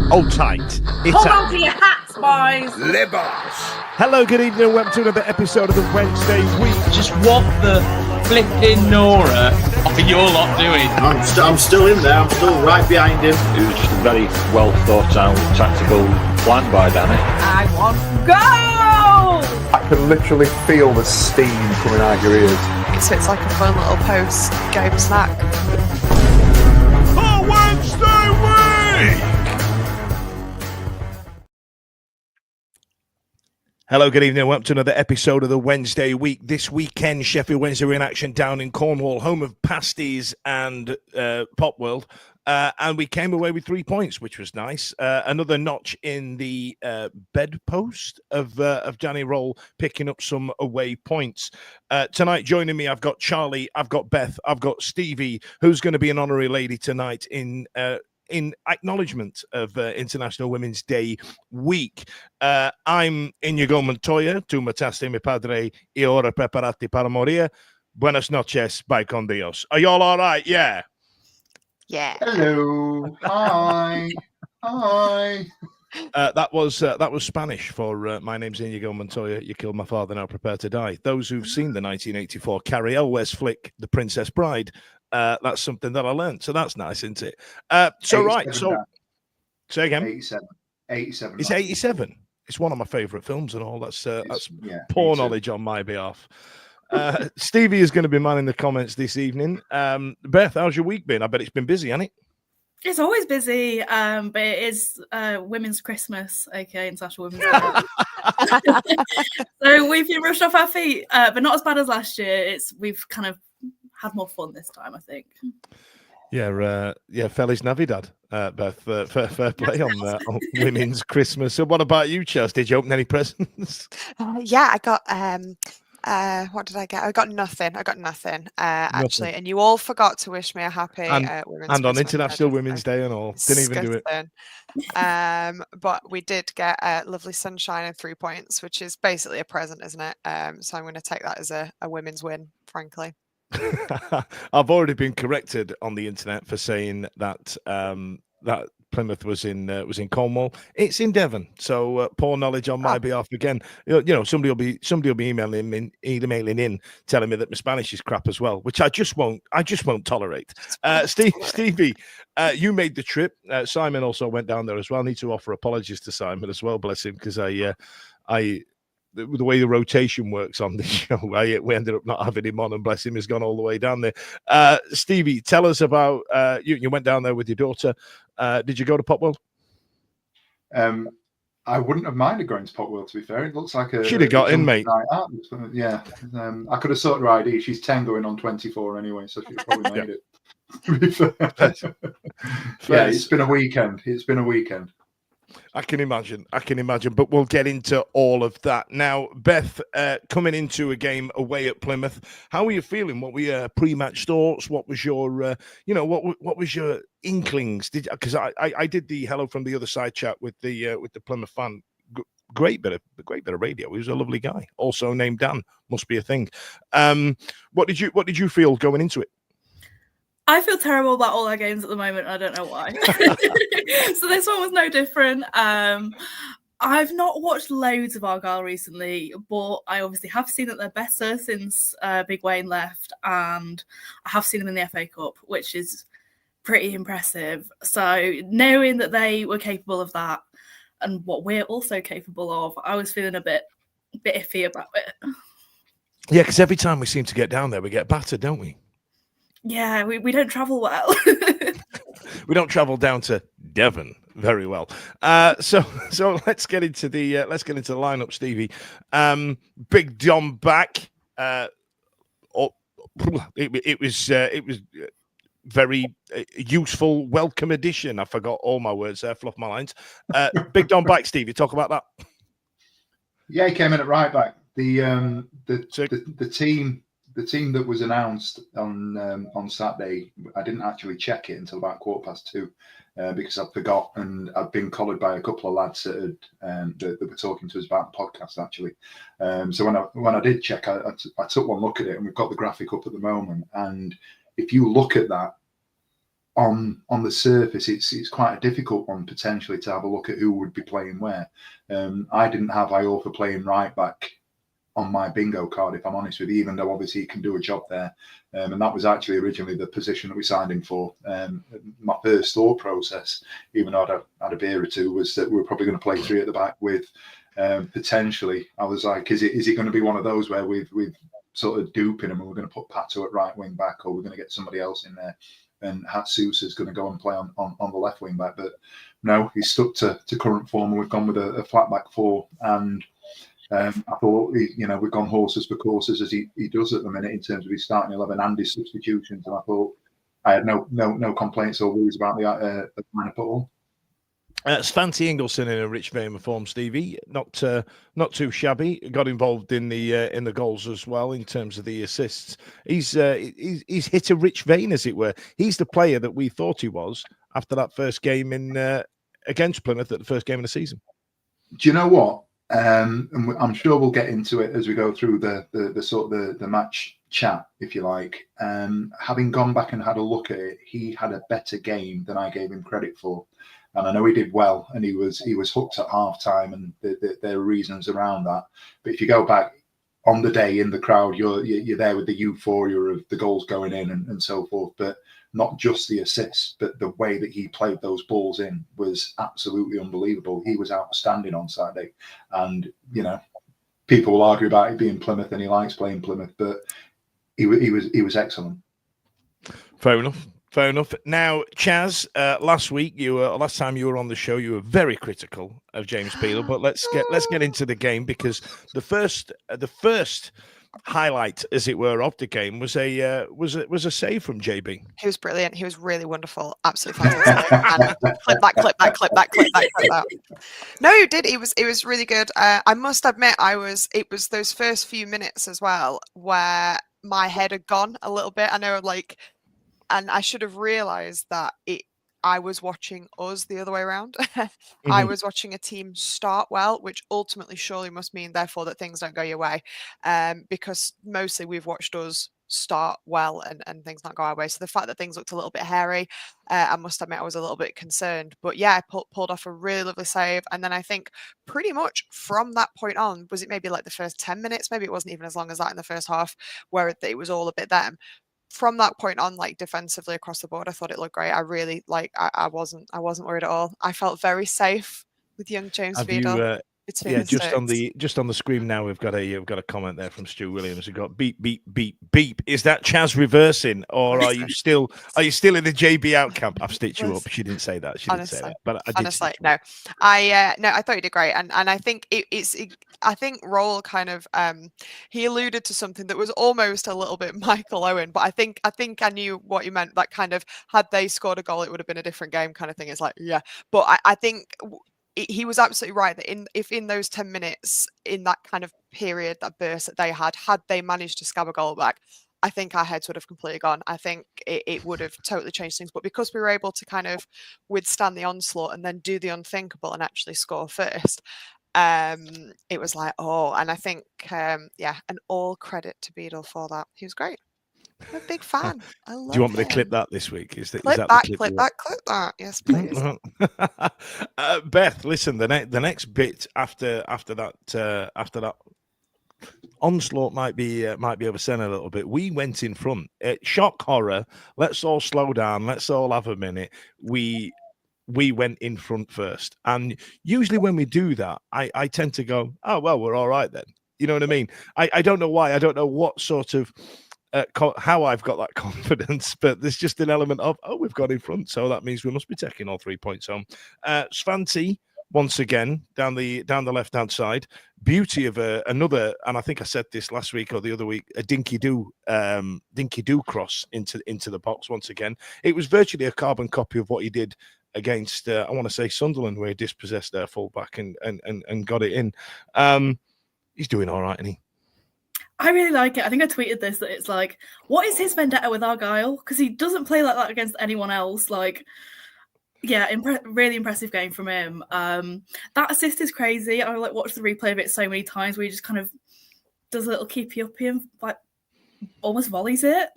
Hold tight. Hold on to your hats, boys. Libos. Hello, good evening, and welcome to another episode of the Wednesday Week. Just what the flipping Nora are you all lot doing? I'm still in there. I'm still right behind him. It was just a very well thought out tactical plan by Danny. I want to go. I can literally feel the steam coming out your ears. So it's like a fun little post-game snack. The Wednesday Week! Hello, good evening. Welcome to another episode of the Wednesday Week. This weekend, Sheffield Wednesday were in action down in Cornwall, home of pasties and Pop World. And we came away with 3 points, which was nice. Another notch in the bedpost of Danny Roll, picking up some away points. Tonight, joining me, I've got Charlie, I've got Beth, I've got Stevie, who's going to be an honorary lady tonight in acknowledgement of International Women's Day week. I'm Inigo Montoya, tu mataste mi padre y ora preparati para morir. Buenas noches, bye con Dios. Are y'all all right? Yeah. Yeah. Hello. Hi. Hi. That was Spanish for my name's Inigo Montoya. You killed my father, now prepare to die. Those who've seen the 1984 Carrie Elwes flick, The Princess Bride, that's something that I learned. So that's nice, isn't it? Say again. 87. It's 87. It's one of my favourite films and all. That's poor knowledge on my behalf. Stevie is going to be manning the comments this evening. Beth, how's your week been? I bet it's been busy, hasn't it? It's always busy, but it is Women's Christmas, aka International Women's Day. So we've been rushed off our feet, but not as bad as last year. We've kind of had more fun this time, I think. Yeah, Feliz Navidad, Beth. Fair play on Women's Christmas. So, what about you, Chelsea? Did you open any presents? Yeah, I got. What did I get? I got nothing. Actually, and you all forgot to wish me a happy Women's and on Christmas International Women's Day and all. Didn't even do it. But we did get a lovely sunshine and 3 points, which is basically a present, isn't it? So I'm going to take that as a women's win, frankly. I've already been corrected on the internet for saying that that Plymouth was in Cornwall. It's in Devon, so poor knowledge on my behalf again. You know, somebody will be emailing in telling me that my Spanish is crap as well, which I just won't tolerate. Stevie, you made the trip. Simon also went down there as well. I need to offer apologies to Simon as well, bless him, because the way the rotation works on this show, we ended up not having him on, and bless him, has gone all the way down there. Stevie, tell us about you went down there with your daughter. Did you go to Pop World? I wouldn't have minded going to Pop World, to be fair. It looks like she'd have got in, mate. Yeah. I could have sorted her ID. She's 10 going on 24 anyway, so she'd have probably made it. To be fair. Yeah, it's been a weekend. I can imagine, but we'll get into all of that now. Beth, coming into a game away at Plymouth, how are you feeling? What were your pre-match thoughts? What was your, what was your inklings? Because I did the hello from the other side chat with the Plymouth fan. Great bit of radio. He was a lovely guy. Also named Dan. Must be a thing. What did you feel going into it? I feel terrible about all our games at the moment. I don't know why. So this one was no different. I've not watched loads of Argyle recently, but I obviously have seen that they're better since Big Wayne left, and I have seen them in the FA Cup, which is pretty impressive. So knowing that they were capable of that and what we're also capable of, I was feeling a bit iffy about it. Yeah, because every time we seem to get down there, we get battered, don't we? Yeah, we don't travel well. We don't travel down to Devon very well. So let's get into the lineup, Stevie. Big Dom back. It was very useful, welcome addition. I forgot all my words there, fluff my lines. Big Dom back, Stevie. Talk about that. Yeah, he came in at right back. The team that was announced on Saturday, I didn't actually check it until about 2:15 because I'd forgot, and I'd been collared by a couple of lads that were talking to us about the podcast actually. So when I did check, I took one look at it, and we've got the graphic up at the moment. And if you look at that, on the surface, it's quite a difficult one potentially to have a look at who would be playing where. I didn't have Iorfa playing right back on my bingo card, if I'm honest with you, even though obviously he can do a job there. And that was actually originally the position that we signed him for. My first thought process, even though I'd had a beer or two, was that we were probably going to play 3 at the back with potentially. I was like, is it going to be one of those where we've sort of duping him and we're going to put Pato at right wing back, or we're going to get somebody else in there and Hatsus is going to go and play on the left wing back? But no, he's stuck to current form, and we've gone with a flat back 4. And I thought, we've gone horses for courses as he does at the minute in terms of his starting 11 and his substitutions. And I thought I had no complaints or worries about the lineup at all. Svante Ingelsson in a rich vein of form, Stevie. Not too shabby. Got involved in the goals as well in terms of the assists. He's hit a rich vein, as it were. He's the player that we thought he was after that first game in against Plymouth, at the first game of the season. Do you know what? And I'm sure we'll get into it as we go through the match chat, if you like. Having gone back and had a look at it, he had a better game than I gave him credit for. And I know he did well, and he was hooked at half time, and there are reasons around that. But if you go back on the day in the crowd, you're there with the euphoria of the goals going in and so forth. But not just the assists, but the way that he played those balls in was absolutely unbelievable. He was outstanding on Saturday. And, people will argue about it being Plymouth and he likes playing Plymouth, but he was excellent. Fair enough. Now, Chaz, last time you were on the show, you were very critical of James Beadle, but let's get into the game, because the first highlight, as it were, of the game was a save from JB. He was brilliant. He was really wonderful. Absolutely fantastic. And clip that. No, you did. It was really good. I must admit, it was those first few minutes as well where my head had gone a little bit. I know, and I should have realized that I was watching us the other way around. I was watching a team start well, which ultimately surely must mean, therefore, that things don't go your way. Because mostly we've watched us start well and things not go our way. So the fact that things looked a little bit hairy, I must admit I was a little bit concerned. But yeah, I pulled off a really lovely save. And then I think pretty much from that point on, was it maybe like the first 10 minutes? Maybe it wasn't even as long as that in the first half, where it was all a bit them. From that point on, defensively across the board, I thought it looked great. I really I wasn't worried at all. I felt very safe with young James Beadle. Just on the screen now, we've got a comment there from Stu Williams. We've got beep beep beep beep. Is that Chaz reversing, or are you still in the JB out camp? I've stitched you up. She didn't say that. But I did. Honestly, no. I thought you did great, and I think I think Roll kind of he alluded to something that was almost a little bit Michael Owen, but I think I knew what you meant. That kind of, had they scored a goal, it would have been a different game kind of thing. It's but I think he was absolutely right that if in those 10 minutes, in that kind of period, that burst that they had they managed to scab a goal back, I think our heads would have completely gone. I think it would have totally changed things. But because we were able to kind of withstand the onslaught and then do the unthinkable and actually score first, it was and I think and all credit to Beadle for that. He was great. I'm a big fan. I love. Do you want me to clip that this week? Clip that. Yes, please. Beth, listen. The next bit after that onslaught might be oversent a little bit. We went in front. Shock horror. Let's all slow down. Let's all have a minute. We went in front first, and usually when we do that, I tend to go, oh well, we're all right then. You know what I mean? I don't know why. I don't know what sort of. How I've got that confidence, but there's just an element of, we've got in front, so that means we must be taking all 3 points home. Svante once again down the left hand side, beauty of another, and I think I said this last week or the other week, a dinky do cross into the box once again. It was virtually a carbon copy of what he did against I want to say Sunderland, where he dispossessed their fullback and got it in. He's doing all right, isn't he? I really like it. I think I tweeted this, that it's what is his vendetta with Argyle? Because he doesn't play like that against anyone else. Really impressive game from him. That assist is crazy. I watched the replay of it so many times where he just kind of does a little keepy uppy and almost volleys it.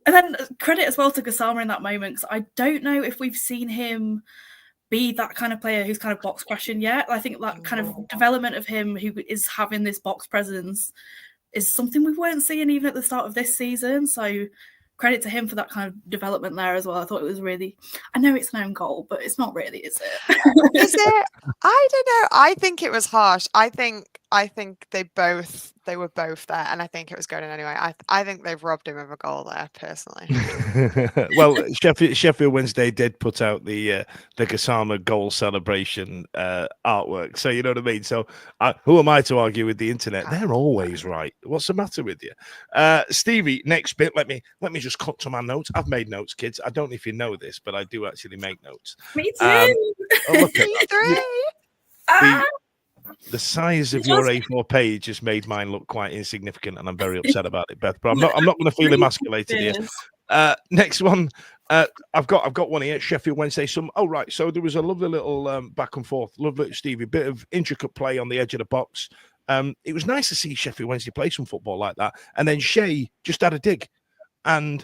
And then credit as well to Gassama in that moment, because I don't know if we've seen him be that kind of player who's kind of box crashing yet. I think that kind of development of him who is having this box presence is something we weren't seeing even at the start of this season. So credit to him for that kind of development there as well. I thought it was really, I know it's an own goal, but it's not really, is it? Is it? I don't know. I think it was harsh. I think they were both there, and I think it was going in anyway. I think they've robbed him of a goal there, personally. Well, Sheffield Wednesday did put out the Gassama goal celebration artwork, so you know what I mean. So who am I to argue with the internet? They're always right. What's the matter with you, Stevie? Next bit. Let me just cut to my notes. I've made notes, kids. I don't know if you know this, but I do actually make notes. Me too. Me too. The size of your A4 page just made mine look quite insignificant, and I'm very upset about it, Beth. But I'm not going to feel emasculated here. Next one, I've got one here. Sheffield Wednesday. So there was a lovely little back and forth, lovely Stevie, bit of intricate play on the edge of the box. It was nice to see Sheffield Wednesday play some football like that. And then Shea just had a dig. And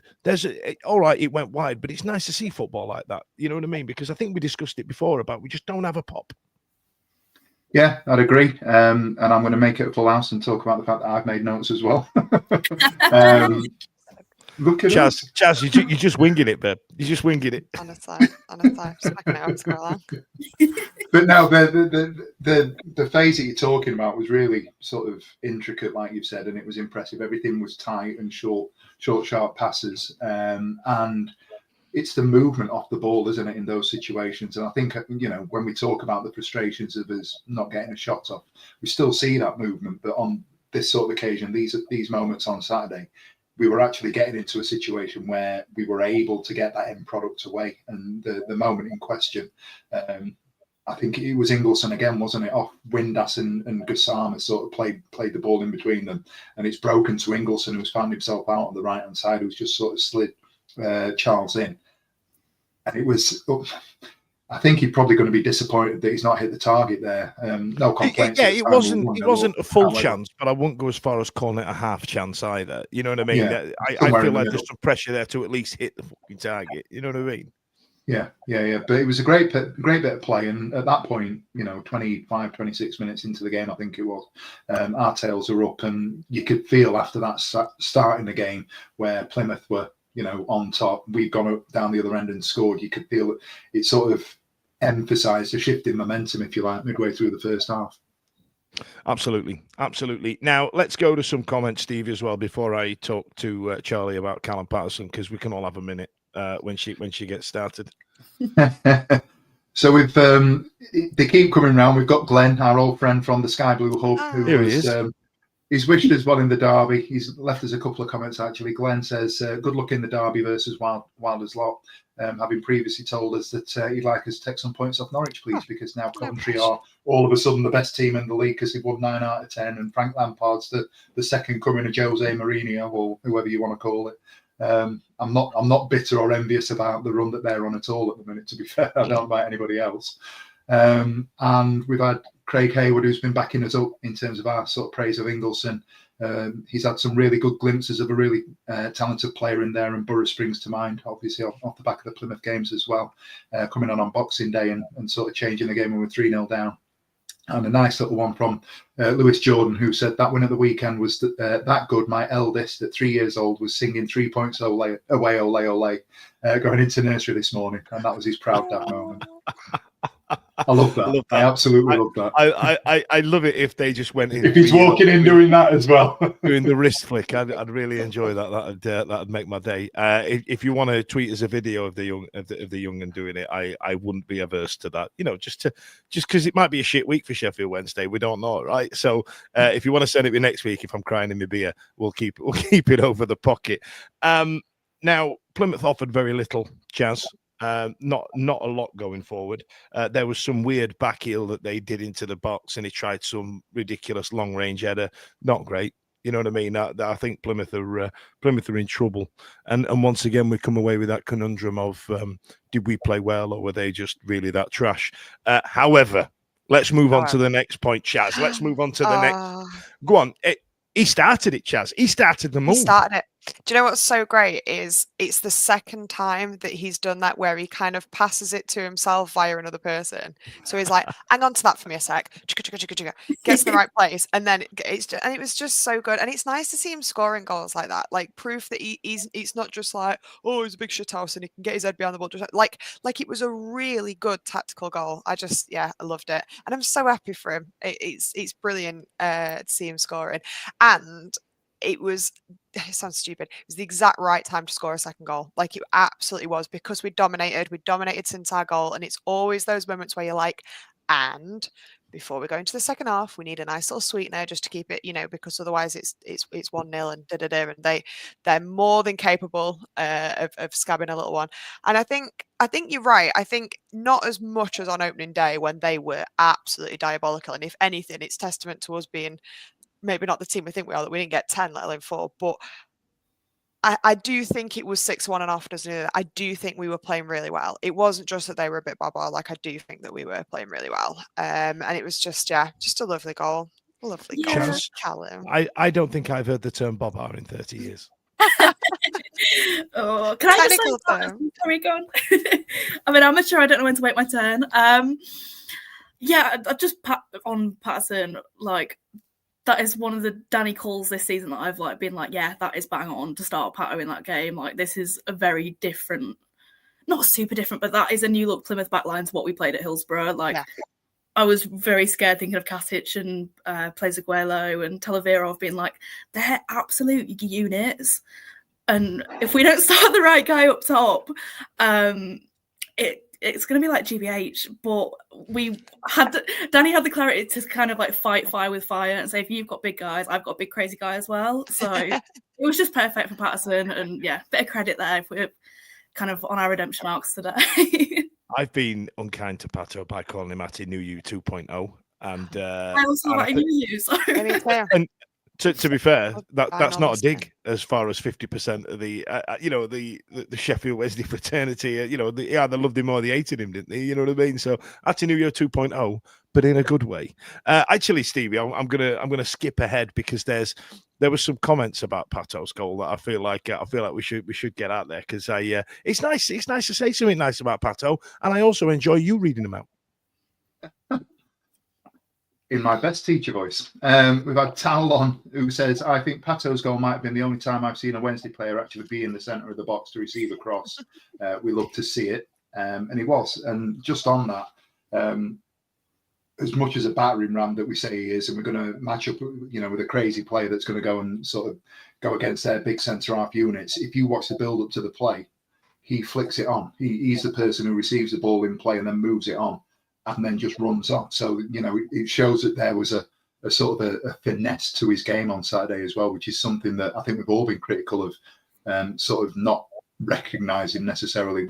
all right, it went wide, but it's nice to see football like that. You know what I mean? Because I think we discussed it before about we just don't have a pop. Yeah, I'd agree. And I'm going to make it a full house and talk about the fact that I've made notes as well. Look at Chaz, you're just winging it, babe. You're just winging it. Honestly, just making it up to go along. But no, the phase that you're talking about was really sort of intricate, like you've said, and it was impressive. Everything was tight and short, sharp passes. And it's the movement off the ball, isn't it, in those situations? And I think, when we talk about the frustrations of us not getting a shot off, we still see that movement. But on this sort of occasion, these moments on Saturday, we were actually getting into a situation where we were able to get that end product away. And the moment in question, I think it was Ingleson again, wasn't it? Off Windass and Gassama sort of played the ball in between them. And it's broken to Ingleson, who's found himself out on the right-hand side, who's just sort of slid Charles in. And it was, I think he's probably going to be disappointed that he's not hit the target there. No complaints. Yeah, it wasn't a full chance, but I wouldn't go as far as calling it a half chance either. You know what I mean? Yeah, I feel like there's some pressure there to at least hit the fucking target. You know what I mean? Yeah. But it was a great bit of play. And at that point, 25, 26 minutes into the game, I think it was, our tails are up. And you could feel after that start in the game where Plymouth were, on top, we'd gone up down the other end and scored. You could feel it sort of emphasised a shift in momentum, if you like, midway through the first half. Absolutely. Now, let's go to some comments, Steve, as well, before I talk to Charlie about Callum Patterson, because we can all have a minute when she gets started. So we've they keep coming round. We've got Glenn, our old friend from the Sky Blue Hub, who he's wished us well in the derby. He's left us a couple of comments, actually. Glenn says, good luck in the derby versus Wilders Lot. Having previously told us that he'd like us to take some points off Norwich, please, because now Coventry are all of a sudden the best team in the league because they've won 9 out of 10, and Frank Lampard's the second coming of Jose Mourinho, or whoever you want to call it. I'm not bitter or envious about the run that they're on at all at the minute, to be fair. I don't know about anybody else. And we've had Craig Hayward, who's been backing us up in terms of our sort of praise of Ingleson. He's had some really good glimpses of a really talented player in there, and Borough springs to mind, obviously, off the back of the Plymouth games as well, coming on Boxing Day and sort of changing the game when we're 3-0 down. And a nice little one from Lewis Jordan, who said that win at the weekend was that good. My eldest, at 3 years old, was singing 3 points away, ole, ole, going into nursery this morning. And that was his proud dad moment. I love that. I absolutely love that. I love it if they just went in. If he's walking in doing that as well. Doing the wrist flick. I'd really enjoy that. That'd make my day. If you want to tweet us a video of the young and doing it, I wouldn't be averse to that. Just because it might be a shit week for Sheffield Wednesday. We don't know, right? So if you want to send it me next week, if I'm crying in my beer, we'll keep it over the pocket. Now, Plymouth offered very little, Chaz. Not a lot going forward. There was some weird back heel that they did into the box, and he tried some ridiculous long range header. Not great. You know what I mean? I think Plymouth are in trouble. And once again, we come away with that conundrum of did we play well, or were they just really that trash? However, let's move on to the next point, Chaz. Let's move on to the next. Go on. He started it, Chaz. He started the move. He started it. Do you know what's so great is it's the second time that he's done that where he kind of passes it to himself via another person. So he's like, hang on to that for me a sec, gets in the right place, and then and it was just so good. And it's nice to see him scoring goals like that, like proof that he's not just like, oh, he's a big shithouse and he can get his head behind the ball. Just like it was a really good tactical goal. I loved it, and I'm so happy for him. It's brilliant to see him scoring, and it sounds stupid. It was the exact right time to score a second goal. Like it absolutely was, because we dominated since our goal. And it's always those moments where you're like, and before we go into the second half, we need a nice little sweetener just to keep it, because otherwise it's 1-0 and and they're more than capable of scabbing a little one. And I think you're right. I think not as much as on opening day when they were absolutely diabolical. And if anything, it's testament to us being maybe not the team we think we are, that we didn't get 10, let alone 4. But I do think it was 6-1 and after. I do think we were playing really well. It wasn't just that they were a bit barbara. Like I do think that we were playing really well. And it was just a lovely goal. A lovely goal, Callum. I don't think I've heard the term barbara in 30 years. Oh, can I just say, sorry, go on. I'm an amateur. I don't know when to wait my turn. Yeah, I just on Patterson, like, that is one of the Danny calls this season that I've been like, yeah, that is bang on to start Pato in that game. Like, this is a very different, not super different, but that is a new look Plymouth backline to what we played at Hillsborough. I was very scared thinking of Katic and Plezaguelo and Talavirov being like, they're absolute units. And if we don't start the right guy up top, it's going to be like GBH, but Danny had the clarity to kind of fight fire with fire and say, if you've got big guys, I've got a big crazy guy as well. So it was just perfect for Patterson, and yeah, bit of credit there if we're kind of on our redemption arcs today. I've been unkind to Pato by calling him Ati Nuyu 2.0. And I also like Nuyu, sorry. And to be fair, that's not a dig as far as 50% of the the Sheffield Wednesday fraternity. They either loved him or they hated him, didn't they? You know what I mean? So Atinuvio 2.0, but in a good way. Actually, Stevie, I'm gonna skip ahead because there was some comments about Pato's goal that I feel like we should get out there, because it's nice to say something nice about Pato, and I also enjoy you reading them out. In my best teacher voice. We've had Tal on, who says, I think Pato's goal might have been the only time I've seen a Wednesday player actually be in the centre of the box to receive a cross. We love to see it. And he was. And just on that, as much as a battering ram that we say he is, and we're going to match up, with a crazy player that's going to go and sort of go against their big centre-half units, if you watch the build-up to the play, he flicks it on. He's the person who receives the ball in play and then moves it on, and then just runs off. So, it shows that there was a sort of a finesse to his game on Saturday as well, which is something that I think we've all been critical of, sort of not recognising necessarily,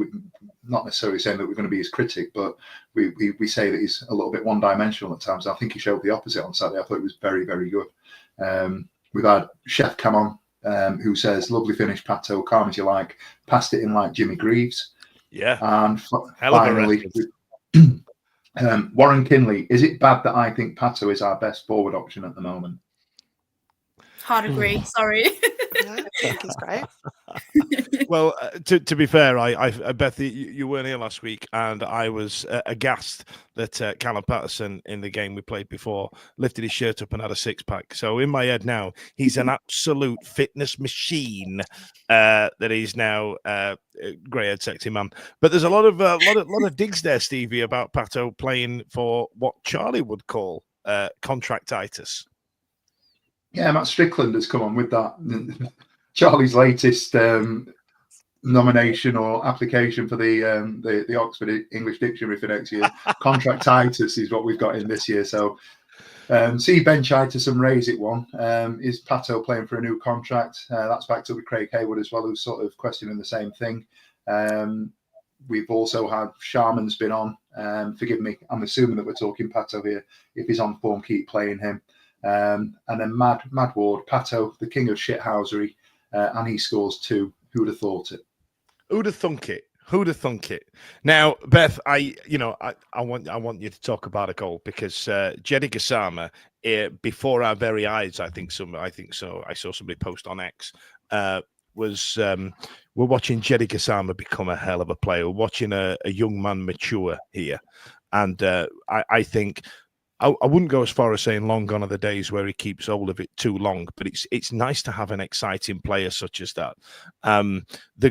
not necessarily saying that we're going to be his critic, but we say that he's a little bit one-dimensional at times. I think he showed the opposite on Saturday. I thought it was very, very good. We've had Sheff come on, who says, lovely finish, Pato, calm as you like, passed it in like Jimmy Greaves. Yeah. And finally... Warren Kinley, is it bad that I think Pato is our best forward option at the moment? Hard agree. Sorry. I think he's great. Well, to be fair, I Beth, you weren't here last week, and I was aghast that Callum Patterson in the game we played before lifted his shirt up and had a 6-pack. So in my head now, he's an absolute fitness machine. That he's now grey-haired, sexy man. But there's a lot of digs there, Stevie, about Pato playing for what Charlie would call contractitis. Yeah, Matt Strickland has come on with that. Charlie's latest nomination or application for the Oxford English Dictionary for next year. Contractitis is what we've got in this year. So see benchitis and raise it one. Is Pato playing for a new contract? That's backed up with Craig Haywood as well, who's sort of questioning the same thing. We've also had Sharman's been on. Forgive me, I'm assuming that we're talking Pato here. If he's on form, keep playing him. And then Mad Ward, Pato, the king of shithousery, and he scores 2. Who'd have thought it? Who'd have thunk it? Who'd have thunk it? Now, Beth, I want you to talk about a goal, because Jeddy Gassama, before our very eyes, I think so. I saw somebody post on X. was we're watching Jeddy Kasama become a hell of a player. We're watching a young man mature here. And I think I wouldn't go as far as saying long gone are the days where he keeps hold of it too long, but it's nice to have an exciting player such as that. The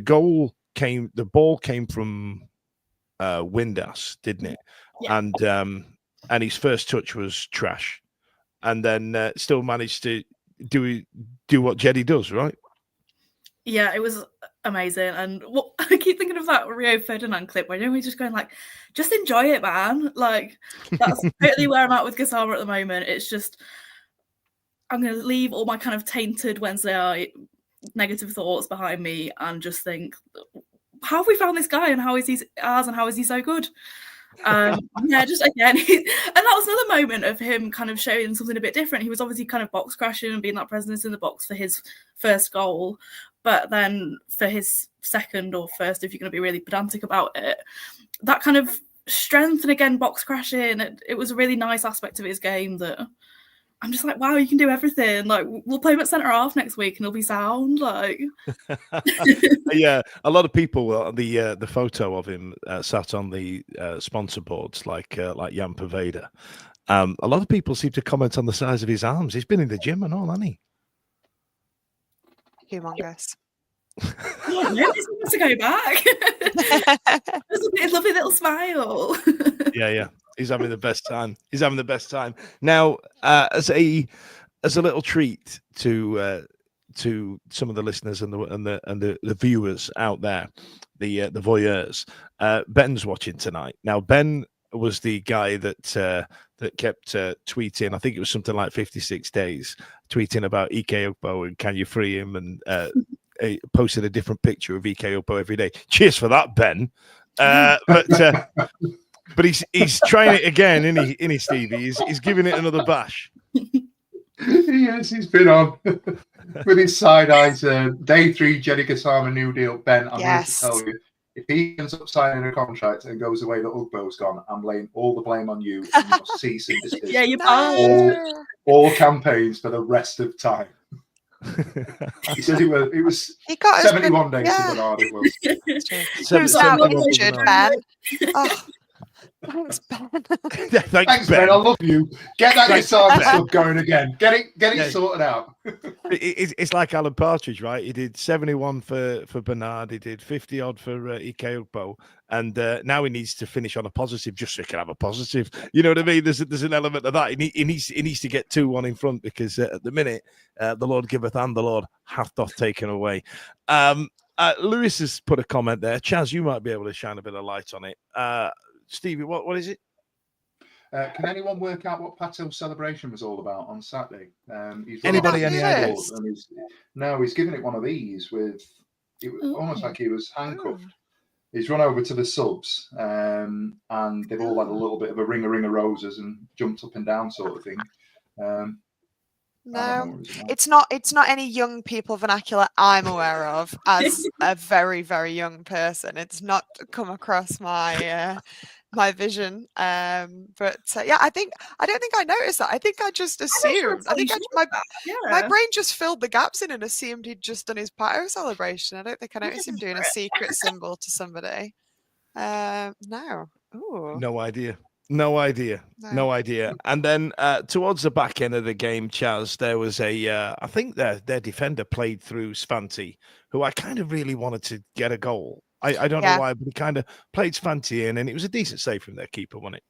ball came from Windass, didn't it? Yeah. And his first touch was trash, and then still managed to do what Jeddy does, right? Yeah, it was amazing. And I keep thinking of that Rio Ferdinand clip where he's just going like, just enjoy it, man. Like, that's totally where I'm at with Gassama at the moment. It's just, I'm going to leave all my kind of tainted Wednesday negative thoughts behind me and just think, how have we found this guy and how is he ours and how is he so good? Yeah, just again, and that was another moment of him kind of showing something a bit different. He was obviously kind of box crashing and being that presence in the box for his first goal, but then for his second or first, if you're going to be really pedantic about it, that kind of strength and again box crashing, it was a really nice aspect of his game that I'm just like, wow, you can do everything. Like, we'll play him at centre half next week and he'll be sound. Like, yeah, a lot of people. The photo of him sat on the sponsor boards, like Jan Paveda. A lot of people seem to comment on the size of his arms. He's been in the gym and all, hasn't he? Humongous. Yeah, nobody wants to go back. There's a lovely little smile. Yeah. He's having the best time. Now, as a little treat to some of the listeners and the viewers out there, the voyeurs, Ben's watching tonight. Now, Ben was the guy that kept tweeting. I think it was something like 56 days tweeting about Ike Ukbo and can you free him, and posted a different picture of Ike Ukbo every day. Cheers for that, Ben. But he's trying it again, isn't he, Stevie? He's giving it another bash. Yes, he's been on with his side eyes. Day 3, Jeddy Kasama New Deal. Ben, I'm here to tell you, if he ends up signing a contract and goes away that Ugbo's gone, I'm laying all the blame on you. You must cease and desist. Yeah, you're all campaigns for the rest of time. He said it was 71 days to Bernard. It was. Who's now injured, Ben? Oh. Thanks, Ben. Thanks, Ben. I love you. Get that guitar sub going again. Get it sorted out. It's like Alan Partridge, right? He did 71 for Bernard. He did 50 odd for Ike Ukbo, and now he needs to finish on a positive, just so he can have a positive. You know what I mean? There's an element of that. He needs to get 2-1 in front, because at the minute, the Lord giveth and the Lord hath doth taken away. Lewis has put a comment there. Chaz, you might be able to shine a bit of light on it. Stevie, what is it? Can anyone work out what Pato's celebration was all about on Saturday? Anybody any ideas? He's giving it one of these with it was almost like he was handcuffed. He's run over to the subs, and they've all had a little bit of a ring of roses and jumped up and down sort of thing. No, it's not any young people vernacular I'm aware of as a very, very young person. It's not come across my my vision. Yeah, I don't think I noticed that. I think I just assumed. My brain just filled the gaps in and assumed he'd just done his Pato celebration. I don't think I noticed him doing a secret symbol to somebody. No. Ooh. No idea. And then towards the back end of the game, Chaz, there was I think their defender played through Svanti, who I kind of really wanted to get a goal. I don't know why, but he kind of played Svanti in, and it was a decent save from their keeper, wasn't it?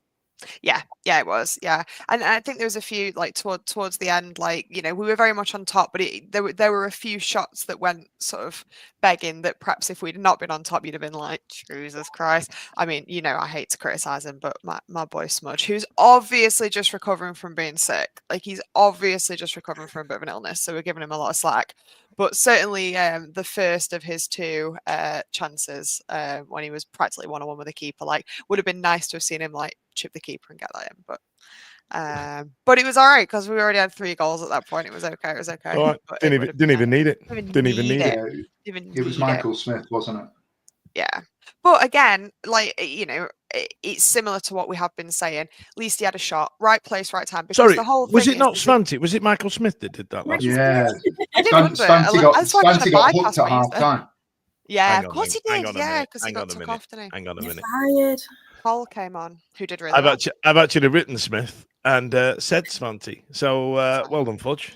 Yeah, it was. Yeah, and I think there was a few like towards the end, like, you know, we were very much on top, but there were a few shots that went sort of begging that perhaps if we'd not been on top, you'd have been like, Jesus Christ. I mean, you know, I hate to criticize him, but my boy Smudge, who's obviously just recovering from being sick, like he's obviously just recovering from a bit of an illness, so we're giving him a lot of slack. But certainly the first of his 2 chances when he was practically 1-on-1 with the keeper, like, would have been nice to have seen him like chip the keeper and get that in. But it was all right because we already had 3 goals at that point. It was okay. All right. Didn't even need it. Didn't even need it. It was Michael Smith, wasn't it? Yeah. But again, like, it's similar to what we have been saying. At least he had a shot, right place, right time. Because Sorry, the whole was thing it not is Svanti? Was it Michael Smith that did that last week? Yeah, I did wonder. Svanti got hooked at half time. Yeah, Hang of on, course he hang did. on a Yeah, minute, because he hang got on a took minute, off, didn't he? hang on a minute. Fired. Cole came on, who did really well. I've actually written Smith and said Svanti. So well done, Fudge.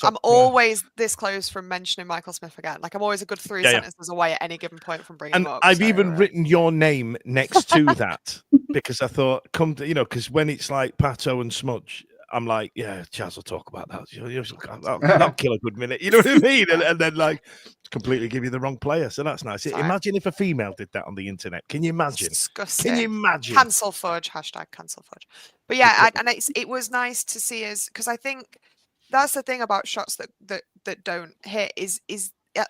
I'm always this close from mentioning Michael Smith again. Like, I'm always a good three sentences away at any given point from bringing him up. I've even written your name next to that because I thought, because when it's like Pato and Smudge, I'm like, yeah, Chaz will talk about that. That'll kill a good minute. You know what I mean? And then like completely give you the wrong player. So that's nice. Sorry. Imagine if a female did that on the internet. Can you imagine? Disgusting. Can you imagine? Cancel Fudge. # cancel Fudge. But yeah, it was nice to see us, because I think that's the thing about shots that don't hit is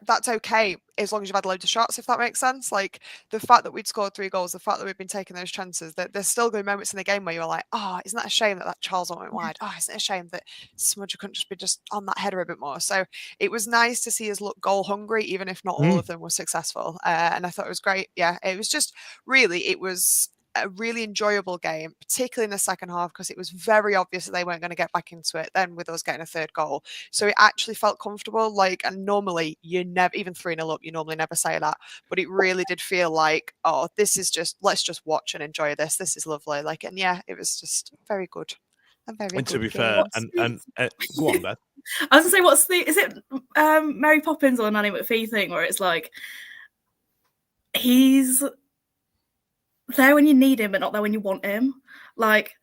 that's okay as long as you've had loads of shots, if that makes sense. Like, the fact that we'd scored 3 goals, the fact that we've been taking those chances, that there's still going to be moments in the game where you're like, oh, isn't that a shame that Charles went wide? Oh, isn't it a shame that Smudge couldn't just be on that header a bit more? So it was nice to see us look goal hungry, even if not all of them were successful. And I thought it was great. Yeah, it was just it was a really enjoyable game, particularly in the second half, because it was very obvious that they weren't going to get back into it then with us getting a 3rd goal. So it actually felt comfortable. Like, and normally you never, even 3-0 up, you normally never say that, but it really did feel like, oh, this is just, let's just watch and enjoy this. This is lovely. Like, and yeah, it was just very good. And to be fair, and go on, Beth. I was gonna say, is it Mary Poppins or Nanny McPhee thing where it's like he's there when you need him, but not there when you want him. Like,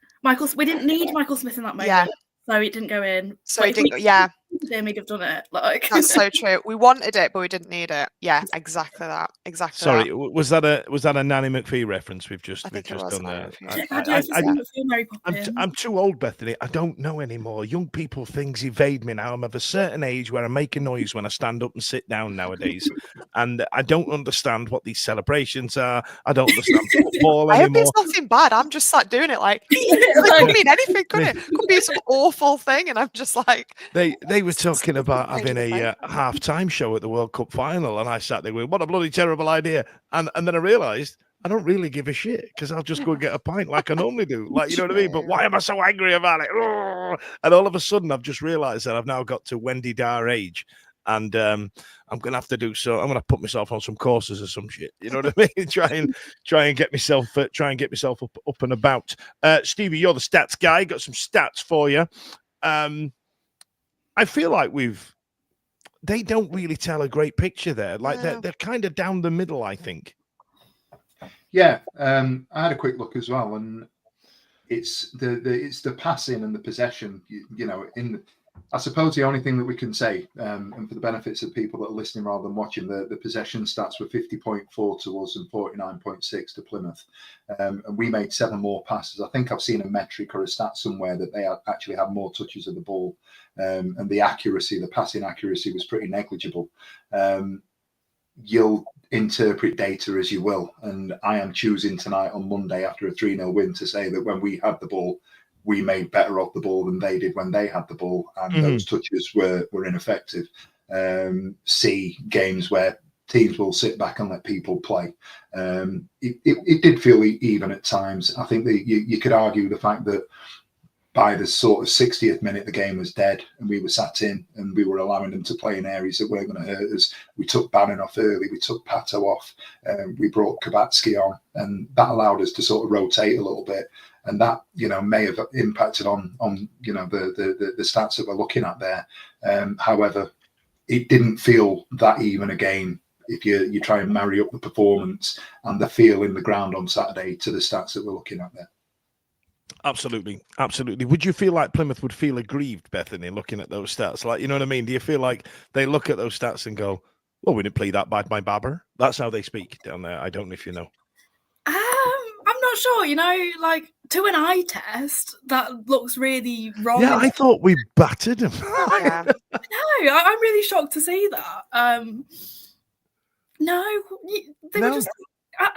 we didn't need Michael Smith in that moment, so it didn't go in. So he didn't. Yeah, he'd have done it. Like, that's so true. We wanted it, but we didn't need it. Yeah, exactly that. Exactly. Sorry, that. was that a Nanny McPhee reference we've just done there? I'm too old, Bethany. I don't know anymore. Young people things evade me now. I'm of a certain age where I make a noise when I stand up and sit down nowadays, and I don't understand what these celebrations are. I don't understand football anymore. I hope it's nothing bad. I'm just like doing it like it could mean anything, couldn't it? Could be some awful thing, and I'm just like. They were talking about having a half-time show at the World Cup final, and I sat there going, what a bloody terrible idea. And then I realised I don't really give a shit, because I'll just go and get a pint like I normally do. Like, you know what I mean? But why am I so angry about it? And all of a sudden, I've just realised that I've now got to Wendy Dar age. And I'm going to have to do so. I'm going to put myself on some courses or some shit. You know what I mean? try and get myself up and about. Stevie, you're the stats guy. Got some stats for you. I feel like they don't really tell a great picture there. Like they're kind of down the middle, I think. Yeah, I had a quick look as well, and it's the passing and the possession. I suppose the only thing that we can say, and for the benefits of people that are listening rather than watching, the possession stats were 50.4 to us and 49.6 to Plymouth. And we made 7 more passes. I think I've seen a metric or a stat somewhere that they actually had more touches of the ball. And the passing accuracy was pretty negligible. You'll interpret data as you will. And I am choosing tonight on Monday after a 3-0 win to say that when we had the ball, we made better off the ball than they did when they had the ball, and those touches were ineffective. See games where teams will sit back and let people play. It did feel even at times. I think that you could argue the fact that by the sort of 60th minute, the game was dead and we were sat in and we were allowing them to play in areas that weren't going to hurt us. We took Bannon off early, we took Pato off, we brought Kabatsky on, and that allowed us to sort of rotate a little bit. And that, may have impacted on the stats that we're looking at there. However, it didn't feel that even a game if you try and marry up the performance and the feel in the ground on Saturday to the stats that we're looking at there. Absolutely. Would you feel like Plymouth would feel aggrieved, Bethany, looking at those stats? Like, you know what I mean? Do you feel like they look at those stats and go, well, we didn't play that bad, my babber? That's how they speak down there. I don't know if you know. I'm not sure, like to an eye test, that looks really wrong. Yeah, I thought we battered them. Yeah. No, I'm really shocked to see that. No, they were just.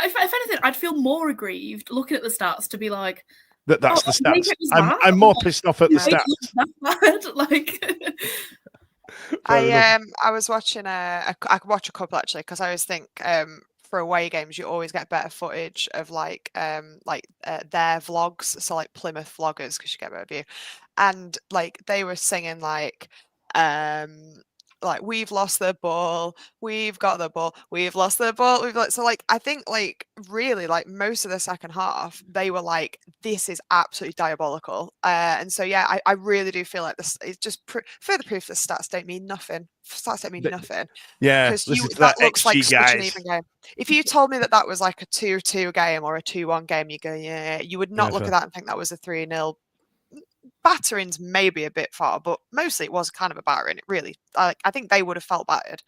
If anything, I'd feel more aggrieved looking at the stats to be like, that's the stats. I'm more pissed off at the stats. I was watching I watch a couple actually, because I always think for away games, you always get better footage of their vlogs, so like Plymouth vloggers, because you get a better view, and like they were singing like we've lost the ball, we've got the ball, we've lost the ball, so like I think like really like most of the second half they were like, this is absolutely diabolical, and so yeah, I really do feel like this is just further proof that stats don't mean nothing. Stats don't mean nothing. Yeah, because that looks like such an even game. If you told me that was like a 2-2 game or a 2-1 game, you go, yeah, you would not look at that and think that was a 3-0. Battering's maybe a bit far, but mostly it was kind of a battering. It really, I think they would have felt battered.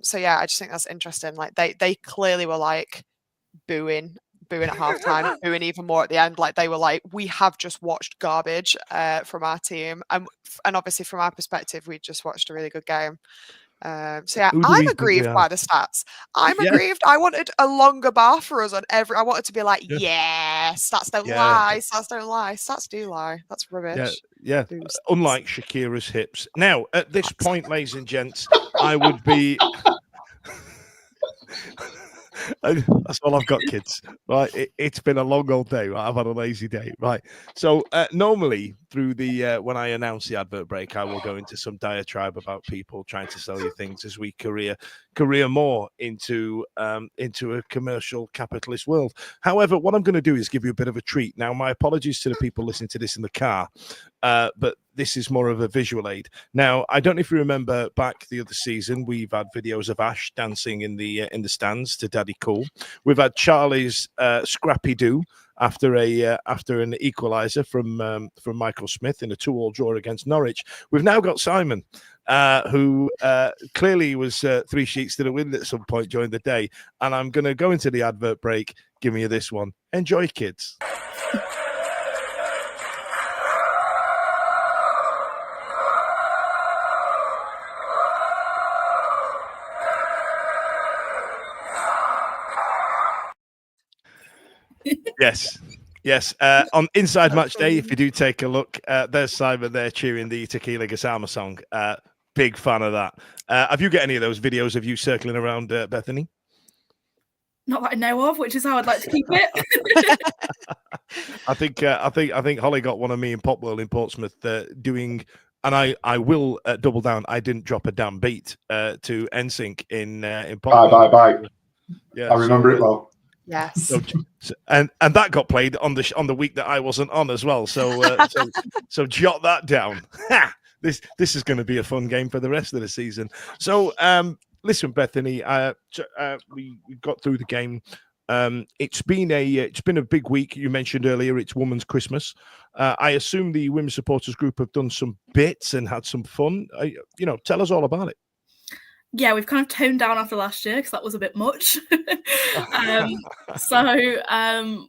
So yeah, I just think that's interesting. Like they clearly were like booing at halftime, booing even more at the end. Like they were like, we have just watched garbage from our team, and obviously from our perspective, we just watched a really good game. So yeah, I'm aggrieved by the stats. I'm aggrieved. I wanted a longer bar for us on every. I wanted to be like, yeah, stats don't lie. Stats don't lie. Stats do lie. That's rubbish. Yeah. Unlike Shakira's hips. Now, at this point, ladies and gents, I would be. That's all I've got, kids. Right, it's been a long old day. Right? I've had a lazy day. Right, so normally through the when I announce the advert break, I will go into some diatribe about people trying to sell you things as we career more into a commercial capitalist world. However, what I'm going to do is give you a bit of a treat. Now, my apologies to the people listening to this in the car, but this is more of a visual aid. Now, I don't know if you remember back the other season, we've had videos of Ash dancing in the stands to Daddy Cool. We've had Charlie's Scrappy Doo after an equaliser from Michael Smith in a 2-2 draw against Norwich. We've now got Simon, who clearly was 3 sheets to the wind at some point during the day. And I'm going to go into the advert break, giving you this one. Enjoy, kids. Yes. On Inside Match Day, if you do take a look, there's Simon there cheering the Tequila Gasama song. Big fan of that. Have you got any of those videos of you circling around, Bethany? Not that I know of, which is how I'd like to keep it. I think Holly got one of me in Popworld in Portsmouth doing, and I will double down. I didn't drop a damn beat to NSYNC in Popworld. Bye. Yeah, I remember it well. Yes. And that got played on the week that I wasn't on as well. So so jot that down. This is going to be a fun game for the rest of the season. So listen, Bethany, we got through the game. It's been a big week. You mentioned earlier it's Women's Christmas. I assume the women's supporters group have done some bits and had some fun. Tell us all about it. Yeah, we've kind of toned down after last year because that was a bit much.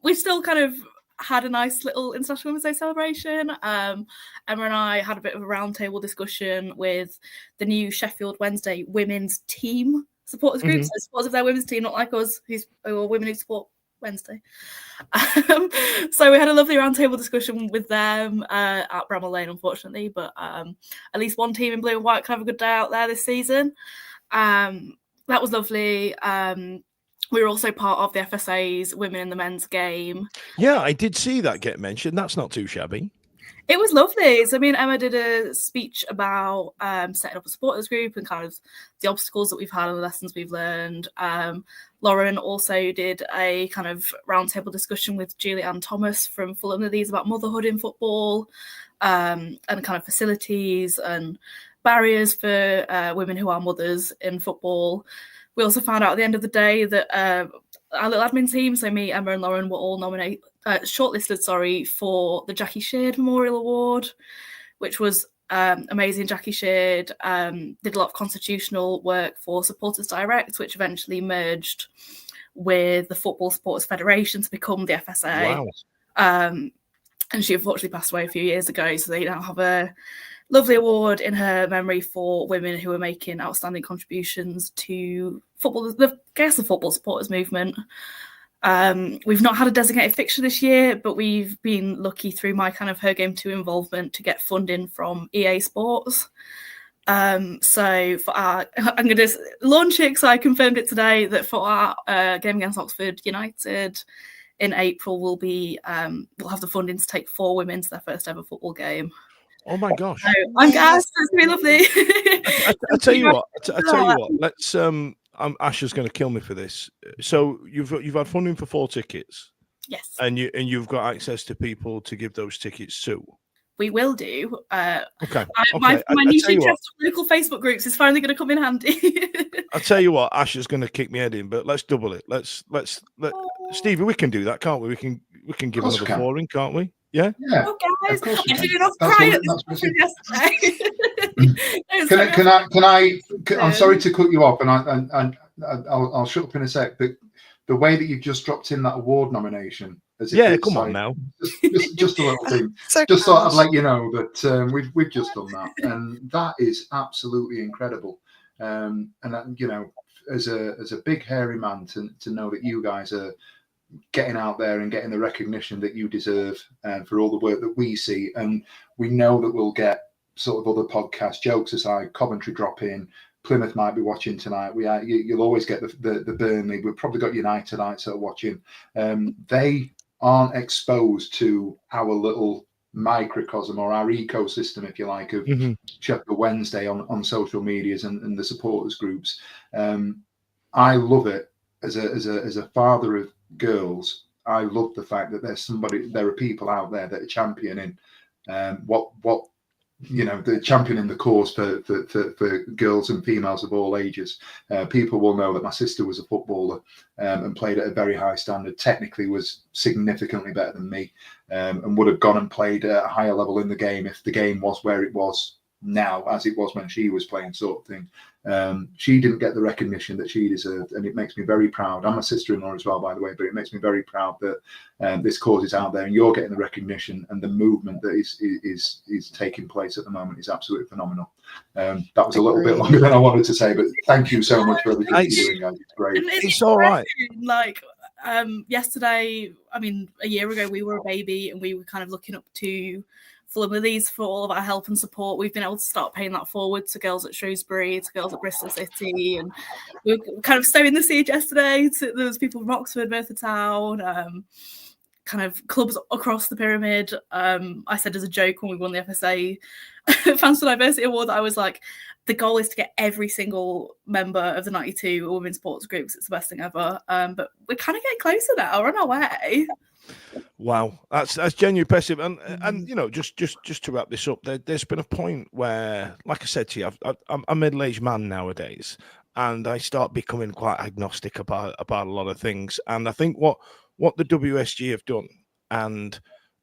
We've still kind of had a nice little International Women's Day celebration. Emma and I had a bit of a roundtable discussion with the new Sheffield Wednesday women's team supporters group. So supporters of their women's team, not like us, who are women who support Wednesday. So we had a lovely roundtable discussion with them at Bramall Lane, unfortunately, but at least one team in blue and white can have a good day out there this season. That was lovely. We were also part of the FSA's Women in the Men's game. Yeah, I did see that get mentioned. That's not too shabby. It was lovely. So me and Emma did a speech about setting up a supporters group and kind of the obstacles that we've had and the lessons we've learned. Lauren also did a kind of roundtable discussion with Julie Ann Thomas from Fulham Ladies about motherhood in football and kind of facilities and barriers for women who are mothers in football. We also found out at the end of the day that our little admin team, so me, Emma and Lauren, were all shortlisted for the Jackie Sheard Memorial Award, which was amazing. Jackie Sheard did a lot of constitutional work for Supporters Direct, which eventually merged with the Football Supporters Federation to become the FSA. Wow. And she unfortunately passed away a few years ago, so they now have a lovely award in her memory for women who are making outstanding contributions to football, the football supporters movement. We've not had a designated fixture this year, but we've been lucky through my kind of Her Game 2 involvement to get funding from EA Sports. So for our, I'm going to launch it because I confirmed it today that for our game against Oxford United in April, we'll have the funding to take 4 women to their first ever football game. Oh my gosh! So I'm gassed. It's really lovely. I tell you what. I tell you what. Let's. Ash is going to kill me for this. So you've had funding for 4 tickets. Yes. And you've got access to people to give those tickets to. We will do. Okay. My niche interest of local Facebook groups is finally going to come in handy. I'll tell you what, Ash is going to kick me head in, but let's double it. Let's Stevie, we can do that, can't we? We can give another 4 in, can't we? Yeah. Yeah. Oh, guys, I did not That's cry what- at that's this what yesterday. Can I? I'm sorry to cut you off, and I'll shut up in a sec. But the way that you've just dropped in that award nomination, come on now, just a little thing, So just thought I'd let you know that we've just done that, and that is absolutely incredible. And that, you know, as a big hairy man, to know that you guys are getting out there and getting the recognition that you deserve, and for all the work that we see, and we know that we'll get sort of other podcasts, jokes aside, Coventry drop in. Plymouth might be watching tonight. You'll always get the Burnley. We've probably got Unitedites that are watching. They aren't exposed to our little microcosm or our ecosystem, if you like, of Sheff Wed Wednesday on social medias and the supporters groups. I love it as a father of girls. I love the fact that there are people out there that are championing what you know, the championing the cause for girls and females of all ages. People will know that my sister was a footballer and played at a very high standard, technically was significantly better than me, and would have gone and played at a higher level in the game if the game was where it was now, as it was when she was playing, sort of thing. She didn't get the recognition that she deserved, and it makes me very proud. I'm a sister-in-law as well, by the way, but it makes me very proud that this cause is out there and you're getting the recognition, and the movement that is taking place at the moment is absolutely phenomenal. That was a little bit longer than I wanted to say, but thank you so much for everything you're doing, guys. It's great. It's all right. Like yesterday, I mean, a year ago, we were a baby and we were kind of looking up to Flummerlies for all of our help and support. We've been able to start paying that forward to girls at Shrewsbury, to girls at Bristol City, and we were kind of sowing the seed yesterday. There was people from Oxford, Merthyr Town, kind of clubs across the pyramid. I said as a joke when we won the FSA Fans for Diversity Award, I was like, the goal is to get every single member of the 92 women's sports groups. It's the best thing ever. But we're kind of getting closer now. We're on our way. Wow, that's genuinely impressive. And you know, just to wrap this up, there's been a point where, like I said to you, I'm a middle-aged man nowadays, and I start becoming quite agnostic about a lot of things. And I think what the WSG have done, and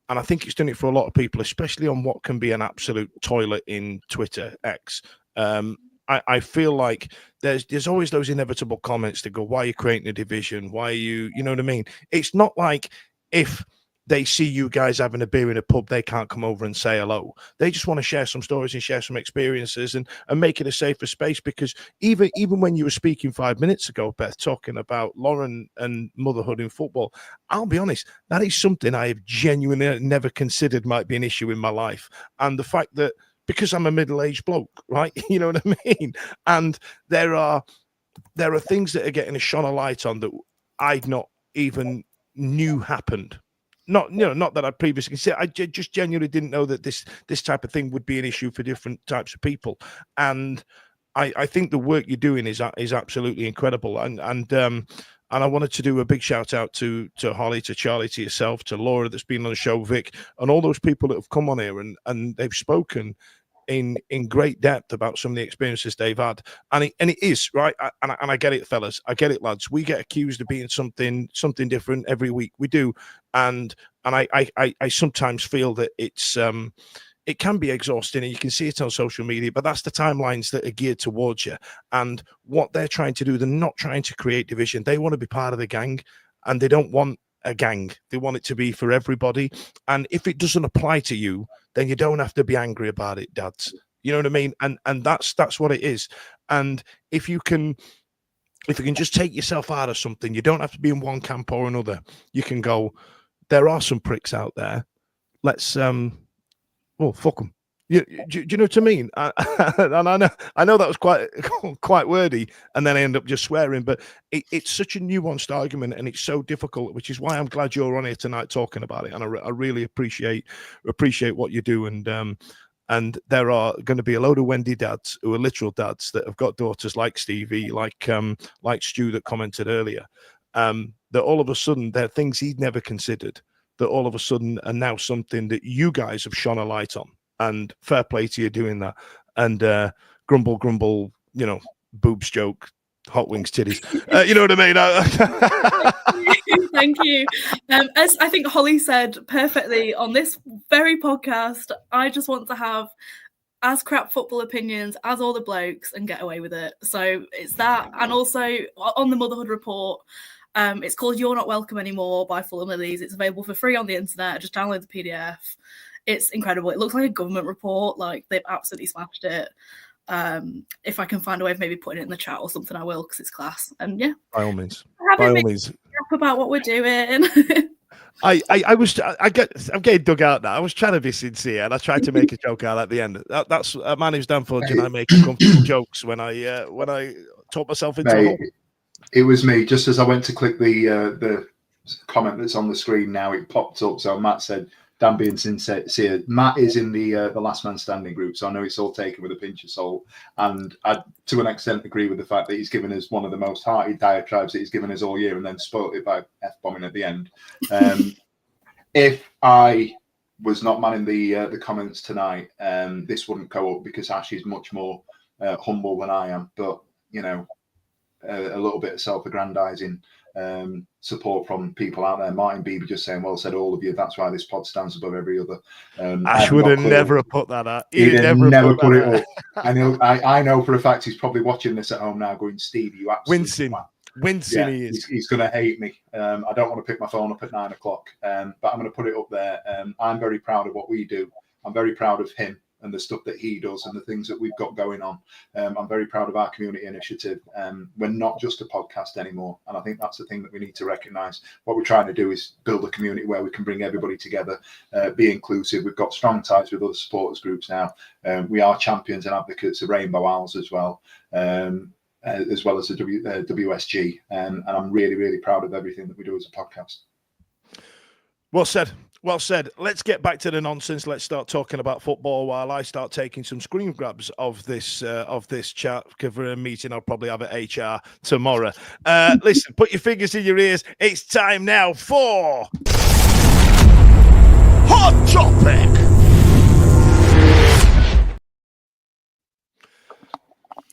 I think it's done it for a lot of people, especially on what can be an absolute toilet in Twitter X. I feel like there's always those inevitable comments that go, why are you creating a division? Why are you know what I mean? It's not like if they see you guys having a beer in a pub, they can't come over and say hello. They just want to share some stories and share some experiences and make it a safer space. Because even when you were speaking 5 minutes ago, Beth, talking about Lauren and motherhood in football, I'll be honest, that is something I have genuinely never considered might be an issue in my life. And the fact that, because I'm a middle-aged bloke, right? You know what I mean? And there are things that are getting a shone a light on that I'd not even knew happened. Not that I previously said. I just genuinely didn't know that this type of thing would be an issue for different types of people. And I think the work you're doing is absolutely incredible. And I wanted to do a big shout out to Holly, to Charlie, to yourself, to Laura that's been on the show, Vic, and all those people that have come on here and they've spoken in great depth about some of the experiences they've had. And it is right. And I get it, fellas. I get it, lads. We get accused of being something different every week. We do. And I sometimes feel that it can be exhausting, and you can see it on social media, but that's the timelines that are geared towards you. And what they're trying to do, they're not trying to create division. They want to be part of the gang, and they don't want a gang. They want it to be for everybody. And if it doesn't apply to you, then you don't have to be angry about it, dads. You know what I mean? And that's what it is. And if you can just take yourself out of something, you don't have to be in one camp or another. You can go, there are some pricks out there. Let's fuck them. Do you know what I mean? And I know that was quite wordy, and then I end up just swearing. But it's such a nuanced argument, and it's so difficult, which is why I'm glad you're on here tonight talking about it. And I really appreciate what you do. And there are going to be a load of Wendy dads who are literal dads that have got daughters like Stevie, like Stu that commented earlier. That all of a sudden they're things he'd never considered. That all of a sudden are now something that you guys have shone a light on. And fair play to you doing that. And grumble, boobs joke, hot wings, titties. You know what I mean? Thank you. As I think Holly said perfectly on this very podcast, I just want to have as crap football opinions as all the blokes and get away with it. So it's that. And also on the Motherhood Report, it's called You're Not Welcome Anymore by Fulham Lilies. It's available for free on the internet. Just download the PDF. It's incredible. It looks like a government report. Like, they've absolutely smashed it. If I can find a way of maybe putting it in the chat or something, I will, because it's class. And yeah, by all means, about what we're doing. I'm getting dug out now. I was trying to be sincere, and I tried to make a joke out at the end. That's a man who's Dan Fudge, and I make uncomfortable jokes when I talk myself into a hole. It was me. Just as I went to click the comment that's on the screen now, it popped up. So Matt said, Dan being sincere. Matt is in the last man standing group, so I know it's all taken with a pinch of salt. And I, to an extent, agree with the fact that he's given us one of the most hearty diatribes that he's given us all year, and then spoiled it by F-bombing at the end. If I was not manning the comments tonight, this wouldn't go up, because Ash is much more humble than I am. But a little bit of self-aggrandizing support from people out there. Martin Bieber just saying, well said, all of you. That's why this pod stands above every other. Ash would have never put that out. He'd never put it up. I know for a fact he's probably watching this at home now going, Steve, you absolutely wincing he is. He's going to hate me. I don't want to pick my phone up at 9 o'clock, but I'm going to put it up there. I'm very proud of what we do. I'm very proud of him and the stuff that he does and the things that we've got going on. I'm very proud of our community initiative. We're not just a podcast anymore. And I think that's the thing that we need to recognise. What we're trying to do is build a community where we can bring everybody together, be inclusive. We've got strong ties with other supporters groups now. We are champions and advocates of Rainbow Owls as well as the WSG. And I'm really, really proud of everything that we do as a podcast. Well said. Well said. Let's get back to the nonsense. Let's start talking about football while I start taking some screen grabs of this chat. For a meeting I'll probably have at HR tomorrow. Listen, put your fingers in your ears. It's time now for Hot Topic.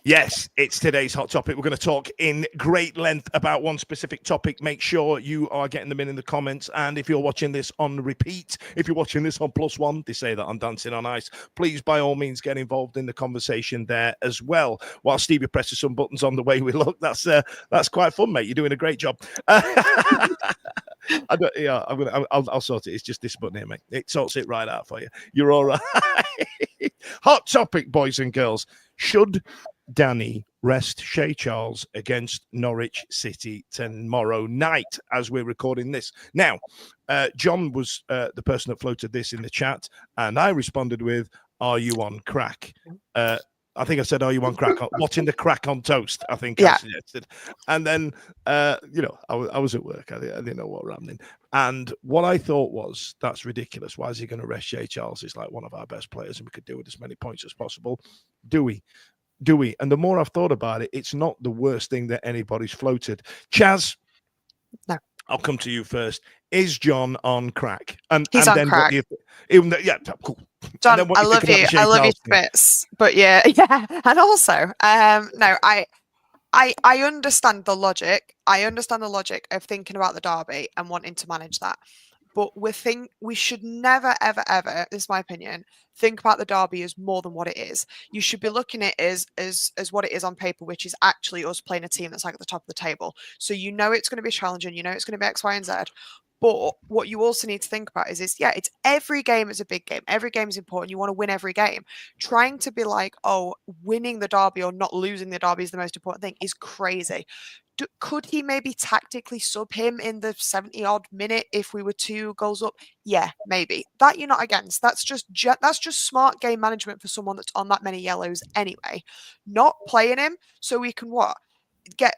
Yes, it's today's hot topic. We're going to talk in great length about one specific topic. Make sure you are getting them in the comments. And if you're watching this on repeat, if you're watching this on +1, they say that I'm dancing on ice. Please, by all means, get involved in the conversation there as well. While Stevie presses some buttons on the way we look, that's quite fun, mate. You're doing a great job. I'll sort it. It's just this button here, mate. It sorts it right out for you. You're all right. Hot topic, boys and girls. Should Danny rest Shay Charles against Norwich City tomorrow night as we're recording this? Now, John was the person that floated this in the chat, and I responded with, "Are you on crack?" I think I said, "Are you on crack? What's in the crack on toast?" I think I suggested. And then, I was at work. I didn't know what was happening. And what I thought was, that's ridiculous. Why is he going to rest Shay Charles? He's like one of our best players, and we could do with as many points as possible. Do we? And the more I've thought about it, it's not the worst thing that anybody's floated. Chaz, no. I'll come to you first. Is John on crack? He's on crack. Cool. John, I love you. I love you to bits. But yeah. And also, no, I understand the logic. I understand the logic of thinking about the derby and wanting to manage that. But we should never, ever, ever, this is my opinion, think about the derby as more than what it is. You should be looking at it as what it is on paper, which is actually us playing a team that's like at the top of the table. So you know it's going to be challenging, you know it's going to be X, Y, and Z. But what you also need to think about is it's every game is a big game. Every game is important. You want to win every game. Trying to be like, oh, winning the derby or not losing the derby is the most important thing is crazy. could he maybe tactically sub him in the 70-odd minute if we were 2 goals up? Yeah, maybe. That you're not against. That's just smart game management for someone that's on that many yellows anyway. Not playing him so we can what?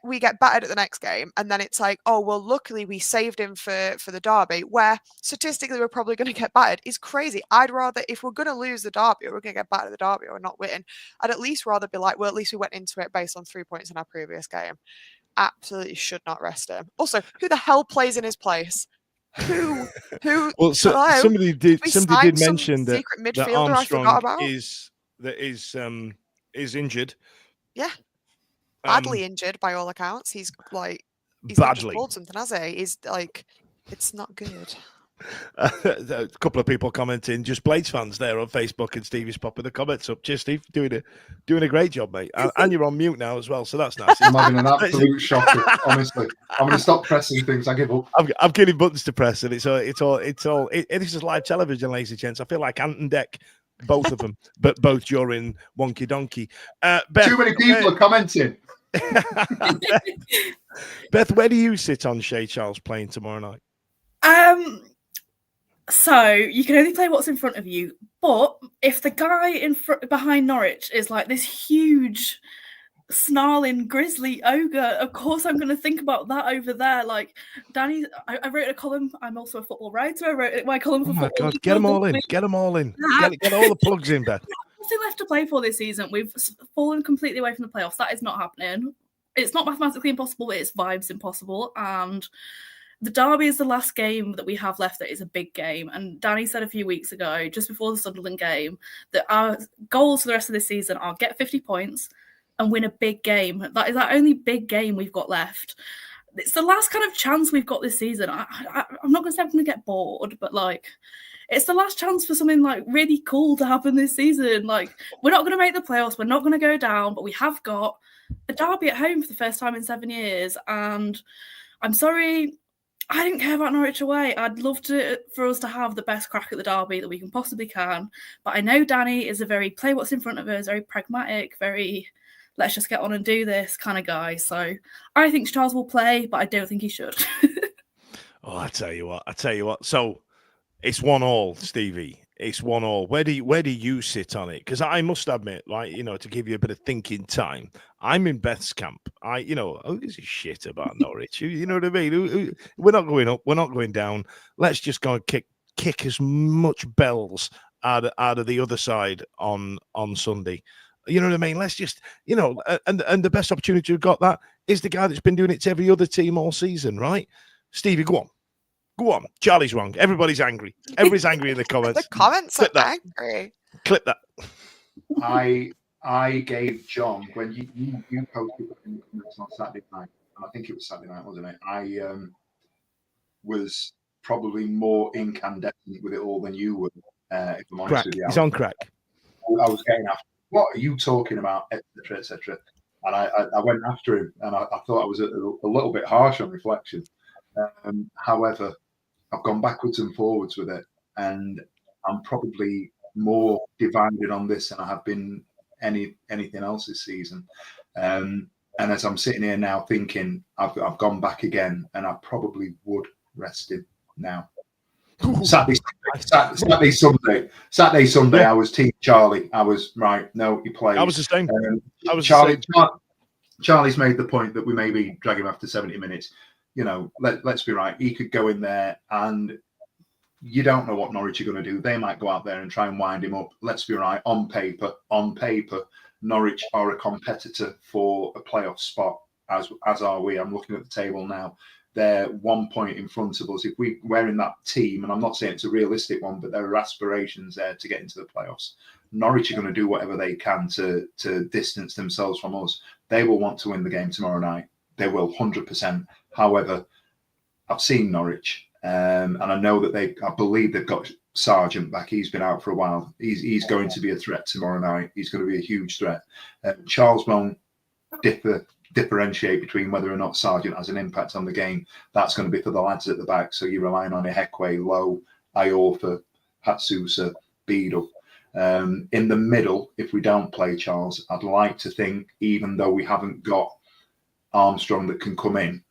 We get battered at the next game, and then it's like, oh well, luckily we saved him for the derby, where statistically we're probably going to get battered. Is crazy. I'd rather, if we're going to lose the derby or we're going to get battered at the derby or not win, I'd at least rather be like, well, at least we went into it based on 3 points in our previous game. Absolutely should not rest him. Also, who the hell plays in his place? Who? Well, somebody did mention that secret midfielder Armstrong I forgot about is injured. Yeah. Badly injured by all accounts. He's not just pulled something, has he? He's like, it's not good. A couple of people commenting, just Blades fans there on Facebook, and Stevie's popping the comments up. Cheers, Steve, doing a great job, mate. And you're on mute now as well, so that's nice. I'm having an absolute shocker, honestly. I'm going to stop pressing things. I give up. I'm getting buttons to press, and it's all. This is live television, ladies and gents. I feel like Ant and Deck, both of them, but both during Wonky Donkey. Beth, too many people are commenting. Beth, where do you sit on Shea Charles playing tomorrow night? So you can only play what's in front of you, but if the guy behind Norwich is like this huge, snarling, grizzly ogre, of course I'm going to think about that over there. Like Danny, I wrote a column. I'm also a football writer. I wrote my column for football. God, get them all in. Get them all in. Get all the plugs in, Beth. Nothing left to play for this season. We've fallen completely away from the playoffs. That is not happening. It's not mathematically impossible, but it's vibes impossible. And the derby is the last game that we have left that is a big game. And Danny said a few weeks ago, just before the Sunderland game, that our goals for the rest of this season are get 50 points and win a big game. That is our only big game we've got left. It's the last kind of chance we've got this season. I'm not going to say I'm going to get bored, but like, it's the last chance for something like really cool to happen this season. Like, we're not going to make the playoffs, we're not going to go down, but we have got a derby at home for the first time in 7 years. And I'm sorry, I didn't care about Norwich away. I'd love for us to have the best crack at the derby that we can possibly can. But I know Danny is a very play what's in front of us, very pragmatic, very let's just get on and do this kind of guy. So I think Charles will play, but I don't think he should. Oh, I tell you what. So it's 1-1, Stevie. It's 1-1. Where do you sit on it? Because I must admit, like, to give you a bit of thinking time, I'm in Beth's camp. Who gives a shit about Norwich? You know what I mean? We're not going up. We're not going down. Let's just go and kick as much bells out of the other side on Sunday. You know what I mean? Let's just, and the best opportunity we've got that is the guy that's been doing it to every other team all season, right? Stevie, go on. Go on. Charlie's wrong. Everybody's angry. Everybody's angry in the comments. The comments are angry. Clip that. I gave John, when you posted in the comments on Saturday night, and I think it was Saturday night, wasn't it? I was probably more incandescent with it all than you were, if I'm honest with you. He's on crack. I was getting after, what are you talking about, etc., etc. And I went after him, and I thought I was a little bit harsh on reflection. However, I've gone backwards and forwards with it, and I'm probably more divided on this than I have been anything else this season. And as I'm sitting here now thinking, I've gone back again, and I probably would rest him now. Saturday, Sunday. I was Team Charlie. I was right. No, he played. I was the same. Charlie's made the point that we maybe drag him after 70 minutes. Let's be right. He could go in there, and you don't know what Norwich are going to do. They might go out there and try and wind him up. Let's be right. On paper, Norwich are a competitor for a playoff spot, as are we. I'm looking at the table now. They're 1 point in front of us. If we're in that team, and I'm not saying it's a realistic one, but there are aspirations there to get into the playoffs. Norwich are going to do whatever they can to distance themselves from us. They will want to win the game tomorrow night. They will, 100%. However, I've seen Norwich, and I know that I believe they've got Sargent back. He's been out for a while. He's going to be a threat tomorrow night. He's going to be a huge threat. Charles won't differentiate between whether or not Sargent has an impact on the game. That's going to be for the lads at the back. So you're relying on Ihekwe, Lowe, Iorfa, Hatsusa, Beadle. In the middle, if we don't play Charles, I'd like to think, even though we haven't got Armstrong that can come in,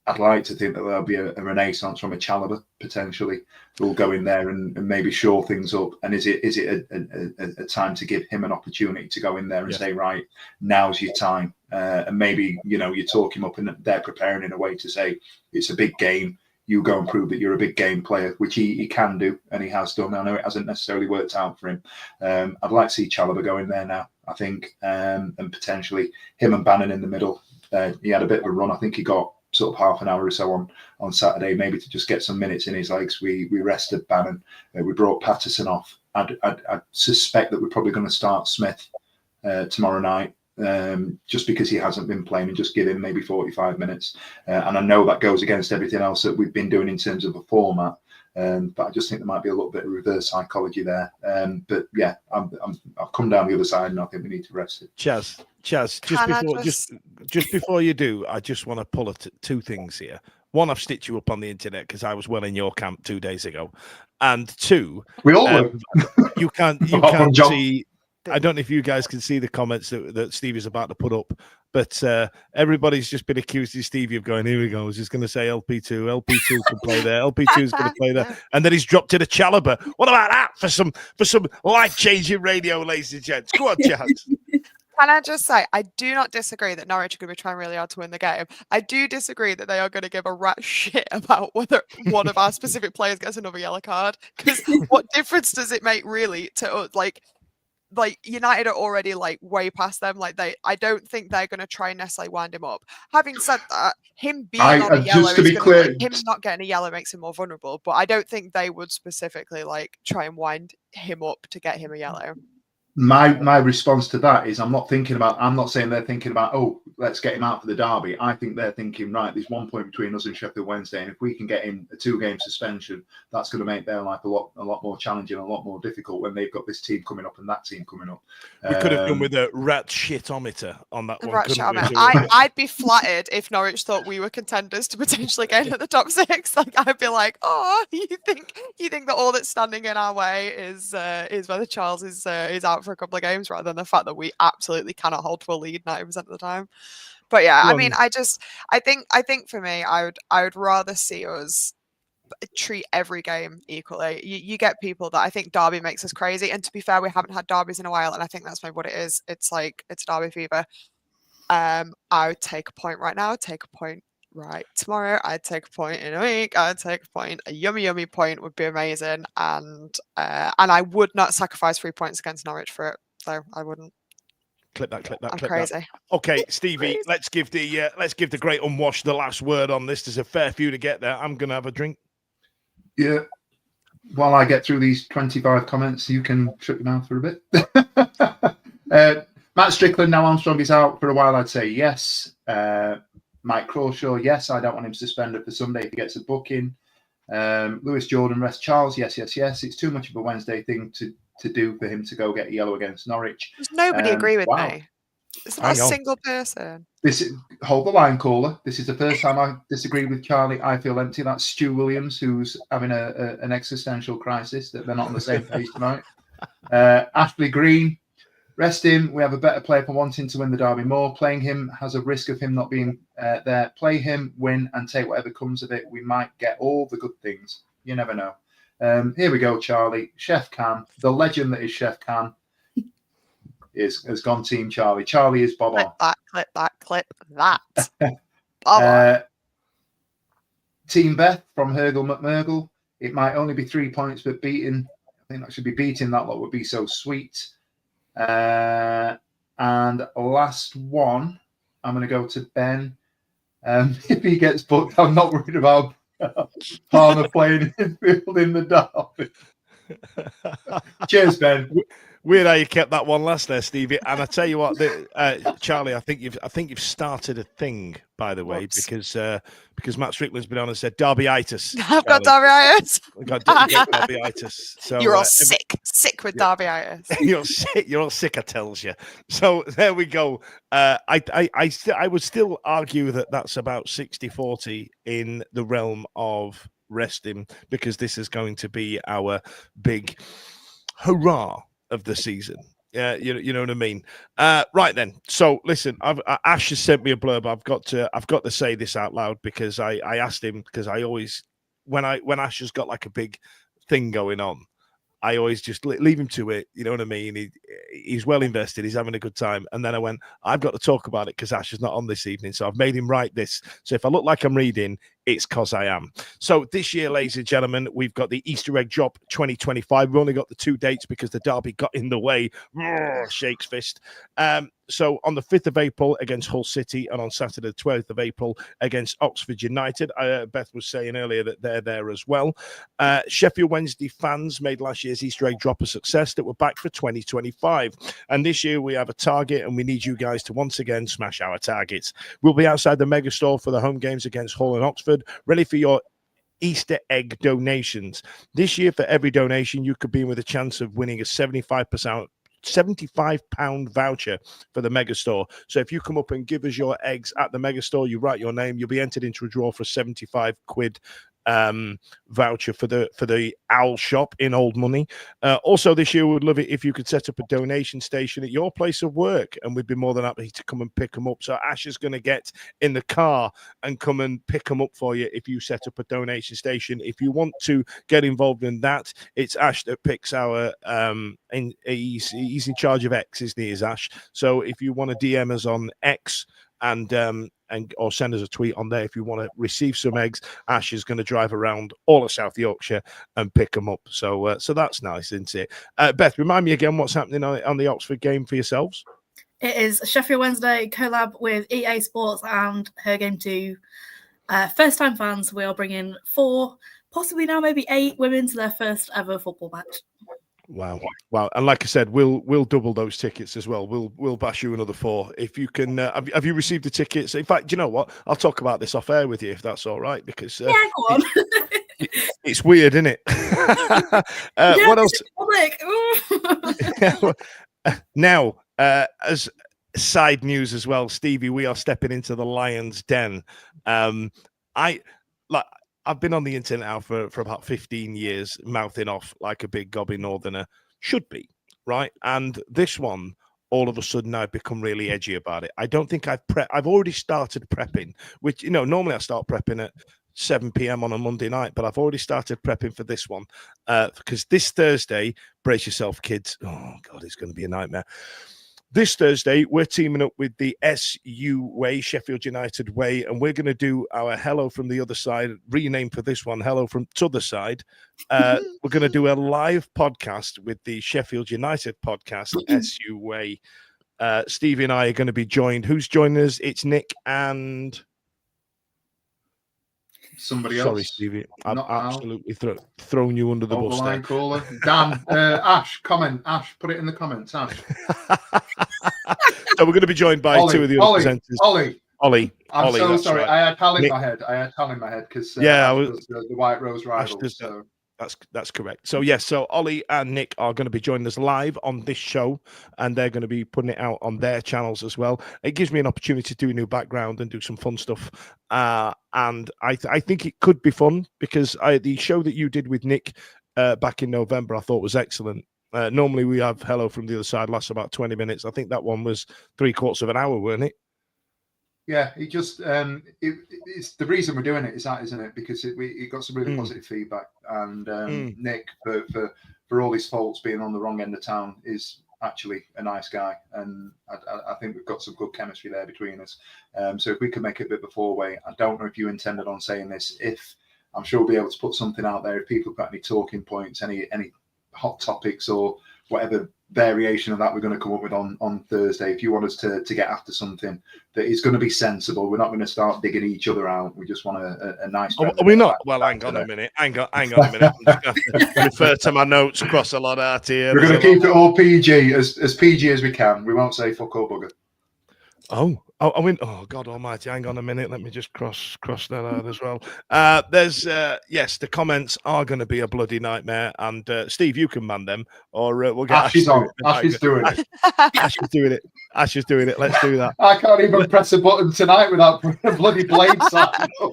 I'd like to think that there'll be a renaissance from a Chalobah potentially who'll go in there and maybe shore things up. And is it a time to give him an opportunity to go in there and say, right, now's your time? And maybe, you talk him up and they're preparing in a way to say, it's a big game. You go and prove that you're a big game player, which he can do, and he has done. I know it hasn't necessarily worked out for him. I'd like to see Chalobah go in there now, I think, and potentially him and Bannon in the middle. He had a bit of a run. I think he got sort of half an hour or so on Saturday, maybe to just get some minutes in his legs. We rested Bannon. We brought Patterson off. I'd suspect that we're probably going to start Smith tomorrow night, just because he hasn't been playing, and just give him maybe 45 minutes. And I know that goes against everything else that we've been doing in terms of a format. But I just think there might be a little bit of reverse psychology there. But yeah, I've come down the other side, and I think we need to rest it. Chaz, just before you do, I just want to pull two things here. One, I've stitched you up on the internet because I was well in your camp 2 days ago, and two, we all were. You can't see. I don't know if you guys can see the comments that Stevie's about to put up, but everybody's just been accusing Stevie of going, here we go, I was just going to say LP2 can play there, LP2 is going to play there, and then he's dropped to the Chalobah. What about that for some life-changing radio, ladies and gents? Go on, Chaz. Can I just say, I do not disagree that Norwich are going to be trying really hard to win the game. I do disagree that they are going to give a rat shit about whether one of our specific players gets another yellow card, because what difference does it make really to us? Like United are already way past them. I don't think they're going to try and necessarily wind him up. Having said that, him being on a yellow, just to be clear, him not getting a yellow makes him more vulnerable. But I don't think they would specifically try and wind him up to get him a yellow. My response to that is I'm not saying they're thinking about, oh, let's get him out for the derby. I think they're thinking, right, there's 1 point between us and Sheffield Wednesday, and if we can get him a 2-game suspension, that's going to make their life a lot more challenging, a lot more difficult when they've got this team coming up and that team coming up. We could have done with a rat shitometer on that one. I'd be flattered if Norwich thought we were contenders to potentially get into the top 6. I'd be like, oh, you think that all that's standing in our way is whether Charles is out for a couple of games, rather than the fact that we absolutely cannot hold to a lead 90% of the time. But yeah, I mean, I think for me, I would rather see us treat every game equally. You get people that I think derby makes us crazy, and to be fair, we haven't had derbies in a while, and I think that's maybe what it is. It's derby fever. I would take a point right now, take a point right tomorrow, I'd take a point in a week, I'd take a point, a yummy point would be amazing, and I would not sacrifice 3 points against Norwich for it, so I wouldn't. Clip that. I'm crazy. That. Okay, Stevie, let's give the great unwashed the last word on this. There's a fair few to get there. I'm gonna have a drink. Yeah. While I get through these 25 comments, you can shut your mouth for a bit. Matt Strickland, now Armstrong is out for a while, I'd say yes. Mike Crawshaw, yes, I don't want him suspended for Sunday if he gets a booking. Lewis Jordan, rest Charles, yes. It's too much of a Wednesday thing to do for him to go get a yellow against Norwich. Does nobody agree with me? It's not a single person. Hold the line, caller. This is the first time I disagree with Charlie. I feel empty. That's Stu Williams, who's having an existential crisis that they're not on the same page tonight. Ashley Green, rest him. We have a better player for wanting to win the derby more. Playing him has a risk of him not being there. Play him, win, and take whatever comes of it. We might get all the good things. You never know. Here we go, Charlie. Sheff Can, the legend that is Sheff Can, has gone Team Charlie. Charlie is Bob on. Clip that. Team Beth from Hergle McMurgle. It might only be 3 points, but beating, I think that should be beating that lot would be so sweet. And last one, I'm going to go to Ben. If he gets booked, I'm not worried about Palmer playing in field in the derby. Cheers, Ben. Weird how you kept that one last there, Stevie. And I tell you what, Charlie, I think you've started a thing, by the way, because Matt Strickland's been on and said Derbyitis. I've got Derbyitis. I've got Derbyitis. So you're all sick with Derbyitis. You're all sick, I tells you. So there we go. I would still argue that that's about 60-40 in the realm of resting, because this is going to be our big hurrah of the season. Yeah, you know what I mean. Right then. So listen, Ash has sent me a blurb. I've got to say this out loud because I asked him, because I always, when Ash has got like a big thing going on, I always just leave him to it. You know what I mean? He's well invested. He's having a good time. And then I went, I've got to talk about it because Ash is not on this evening. So I've made him write this. So if I look like I'm reading, it's because I am. So this year, ladies and gentlemen, we've got the Easter egg drop 2025. We've only got the 2 dates because the derby got in the way. Shakes fist. So on the 5th of April against Hull City, and on Saturday, the 12th of April against Oxford United. Beth was saying earlier that they're there as well. Sheffield Wednesday fans made last year's Easter egg drop a success, that we're back for 2025. And this year we have a target, and we need you guys to once again smash our targets. We'll be outside the Megastore for the home games against Hull and Oxford, ready for your Easter egg donations. This year, for every donation, you could be in with a chance of winning a £75 voucher for the Megastore. So if you come up and give us your eggs at the Megastore, you write your name, you'll be entered into a draw for a £75 voucher for the Owl Shop in Old Money. Also this year, we would love it if you could set up a donation station at your place of work, and we'd be more than happy to come and pick them up. So Ash is going to get in the car and come and pick them up for you if you set up a donation station. If you want to get involved in that, it's Ash that picks our he's in charge of X, isn't he, is Ash? So if you want to DM us on X and or send us a tweet on there if you want to receive some eggs, Ash is going to drive around all of South Yorkshire and pick them up. So that's nice, isn't it? Beth, remind me again what's happening on the Oxford game for yourselves. It is Sheffield Wednesday collab with EA Sports and Her Game 2. First-time fans, we are bringing 4, possibly now maybe 8 women to their first ever football match. Wow. And like I said, we'll double those tickets as well. We'll bash you another 4 if you can. Have you received the tickets? In fact, do you know what? I'll talk about this off air with you if that's all right, because yeah, go on. It's weird, isn't it? What else? Now, as side news as well, Stevie, we are stepping into the lion's den. I've been on the internet now for about 15 years, mouthing off like a big gobby northerner should be, right? And this one, all of a sudden, I've become really edgy about it. I don't think I've already started prepping, which, normally I start prepping at 7 p.m. on a Monday night, but I've already started prepping for this one because this Thursday, brace yourself, kids. Oh, God, it's going to be a nightmare. This Thursday, we're teaming up with the SU Way, Sheffield United Way, and we're going to do our Hello from the Other Side, rename for this one, Hello from T'other Side. We're going to do a live podcast with the Sheffield United podcast, SU Way. Stevie and I are going to be joined. Who's joining us? It's Nick and... Somebody else. Sorry, Stevie. I've absolutely thrown you under the bus there. Caller. Dan, Ash, comment. Ash, put it in the comments, Ash. So we're going to be joined by Ollie, 2 of the other presenters. Ollie. I'm so sorry. Right. I had Hal in my head because the White Rose rivals. So. That's correct. So yes, so Ollie and Nick are going to be joining us live on this show, and they're going to be putting it out on their channels as well. It gives me an opportunity to do a new background and do some fun stuff. And I think it could be fun because the show that you did with Nick back in November, I thought was excellent. Normally we have Hello from the Other Side, lasts about 20 minutes. I think that one was 3/4 of an hour, weren't it? Yeah, it just it's the reason we're doing it is that, isn't it? Because it got some really positive feedback, and Nick, for all his faults being on the wrong end of town, is actually a nice guy, and I think we've got some good chemistry there between us. So if we could make it a bit of a 4-way, I don't know if you intended on saying this. If I'm sure we'll be able to put something out there if people have got any talking points, any hot topics or whatever variation of that we're going to come up with on Thursday. If you want us to get after something that is going to be sensible, we're not going to start digging each other out. We just want a nice. Are we not? Well, hang on a minute. Hang on a minute. I'm just going to refer to my notes across a lot of art here. We're going to keep it all PG, as PG as we can. We won't say fuck or bugger. I mean, oh God Almighty! Hang on a minute. Let me just cross that out as well. There's yes, the comments are going to be a bloody nightmare, and Steve, you can man them, or we'll get Ash is on. Ash is doing it. Ash is doing it. Ash is doing it. Let's do that. I can't even press a button tonight without putting a bloody blade sign up.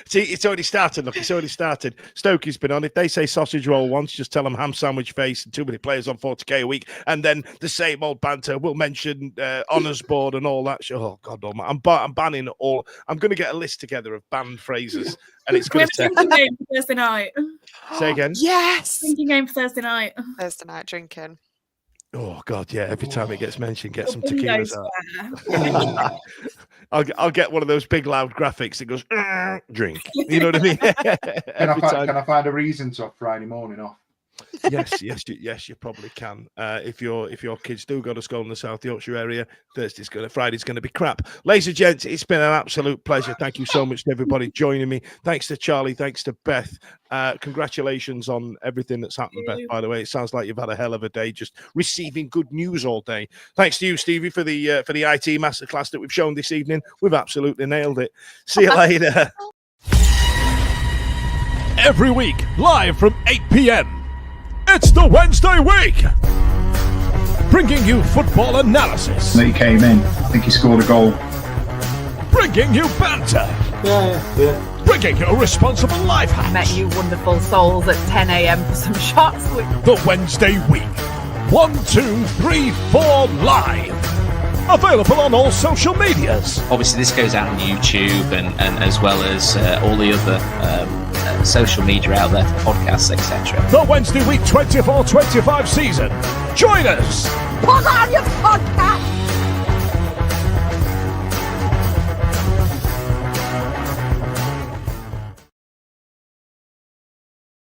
See, it's already started. Look, it's already started. Stokey's been on. If they say sausage roll once, just tell them ham sandwich face and too many players on 40k a week. And then the same old banter. We'll mention honours board and all that. Oh, God, I'm banning all. I'm going to get a list together of banned phrases. And it's going to take... drinking game for Thursday night. Say again? Yes! Drinking game for Thursday night. Thursday night drinking. Oh, God, yeah. Every time it gets mentioned, get some tequilas out. I'll get one of those big loud graphics that goes drink. You know what I mean? Can I find a reason to have Friday morning off? Yes, you probably can. If your kids do go to school in the South Yorkshire area, Friday's gonna be crap. Ladies and gents, it's been an absolute pleasure. Thank you so much to everybody joining me. Thanks to Charlie, thanks to Beth. Congratulations on everything that's happened, Beth, by the way. It sounds like you've had a hell of a day, just receiving good news all day. Thanks to you, Stevie, for the IT masterclass that we've shown this evening. We've absolutely nailed it. See you later. Every week, live from 8 p.m. It's the Wednesday week, bringing you football analysis. He came in. I think he scored a goal. Bringing you banter. Yeah. Bringing you responsible life hacks. Met you wonderful souls at 10 a.m. for some shots. The Wednesday week. 1, 2, 3, 4 live. Available on all social medias. Obviously, this goes out on YouTube and as well as all the other social media out there for podcasts, etc. The Wednesday week 24-25 season. Join us. Put on your podcast.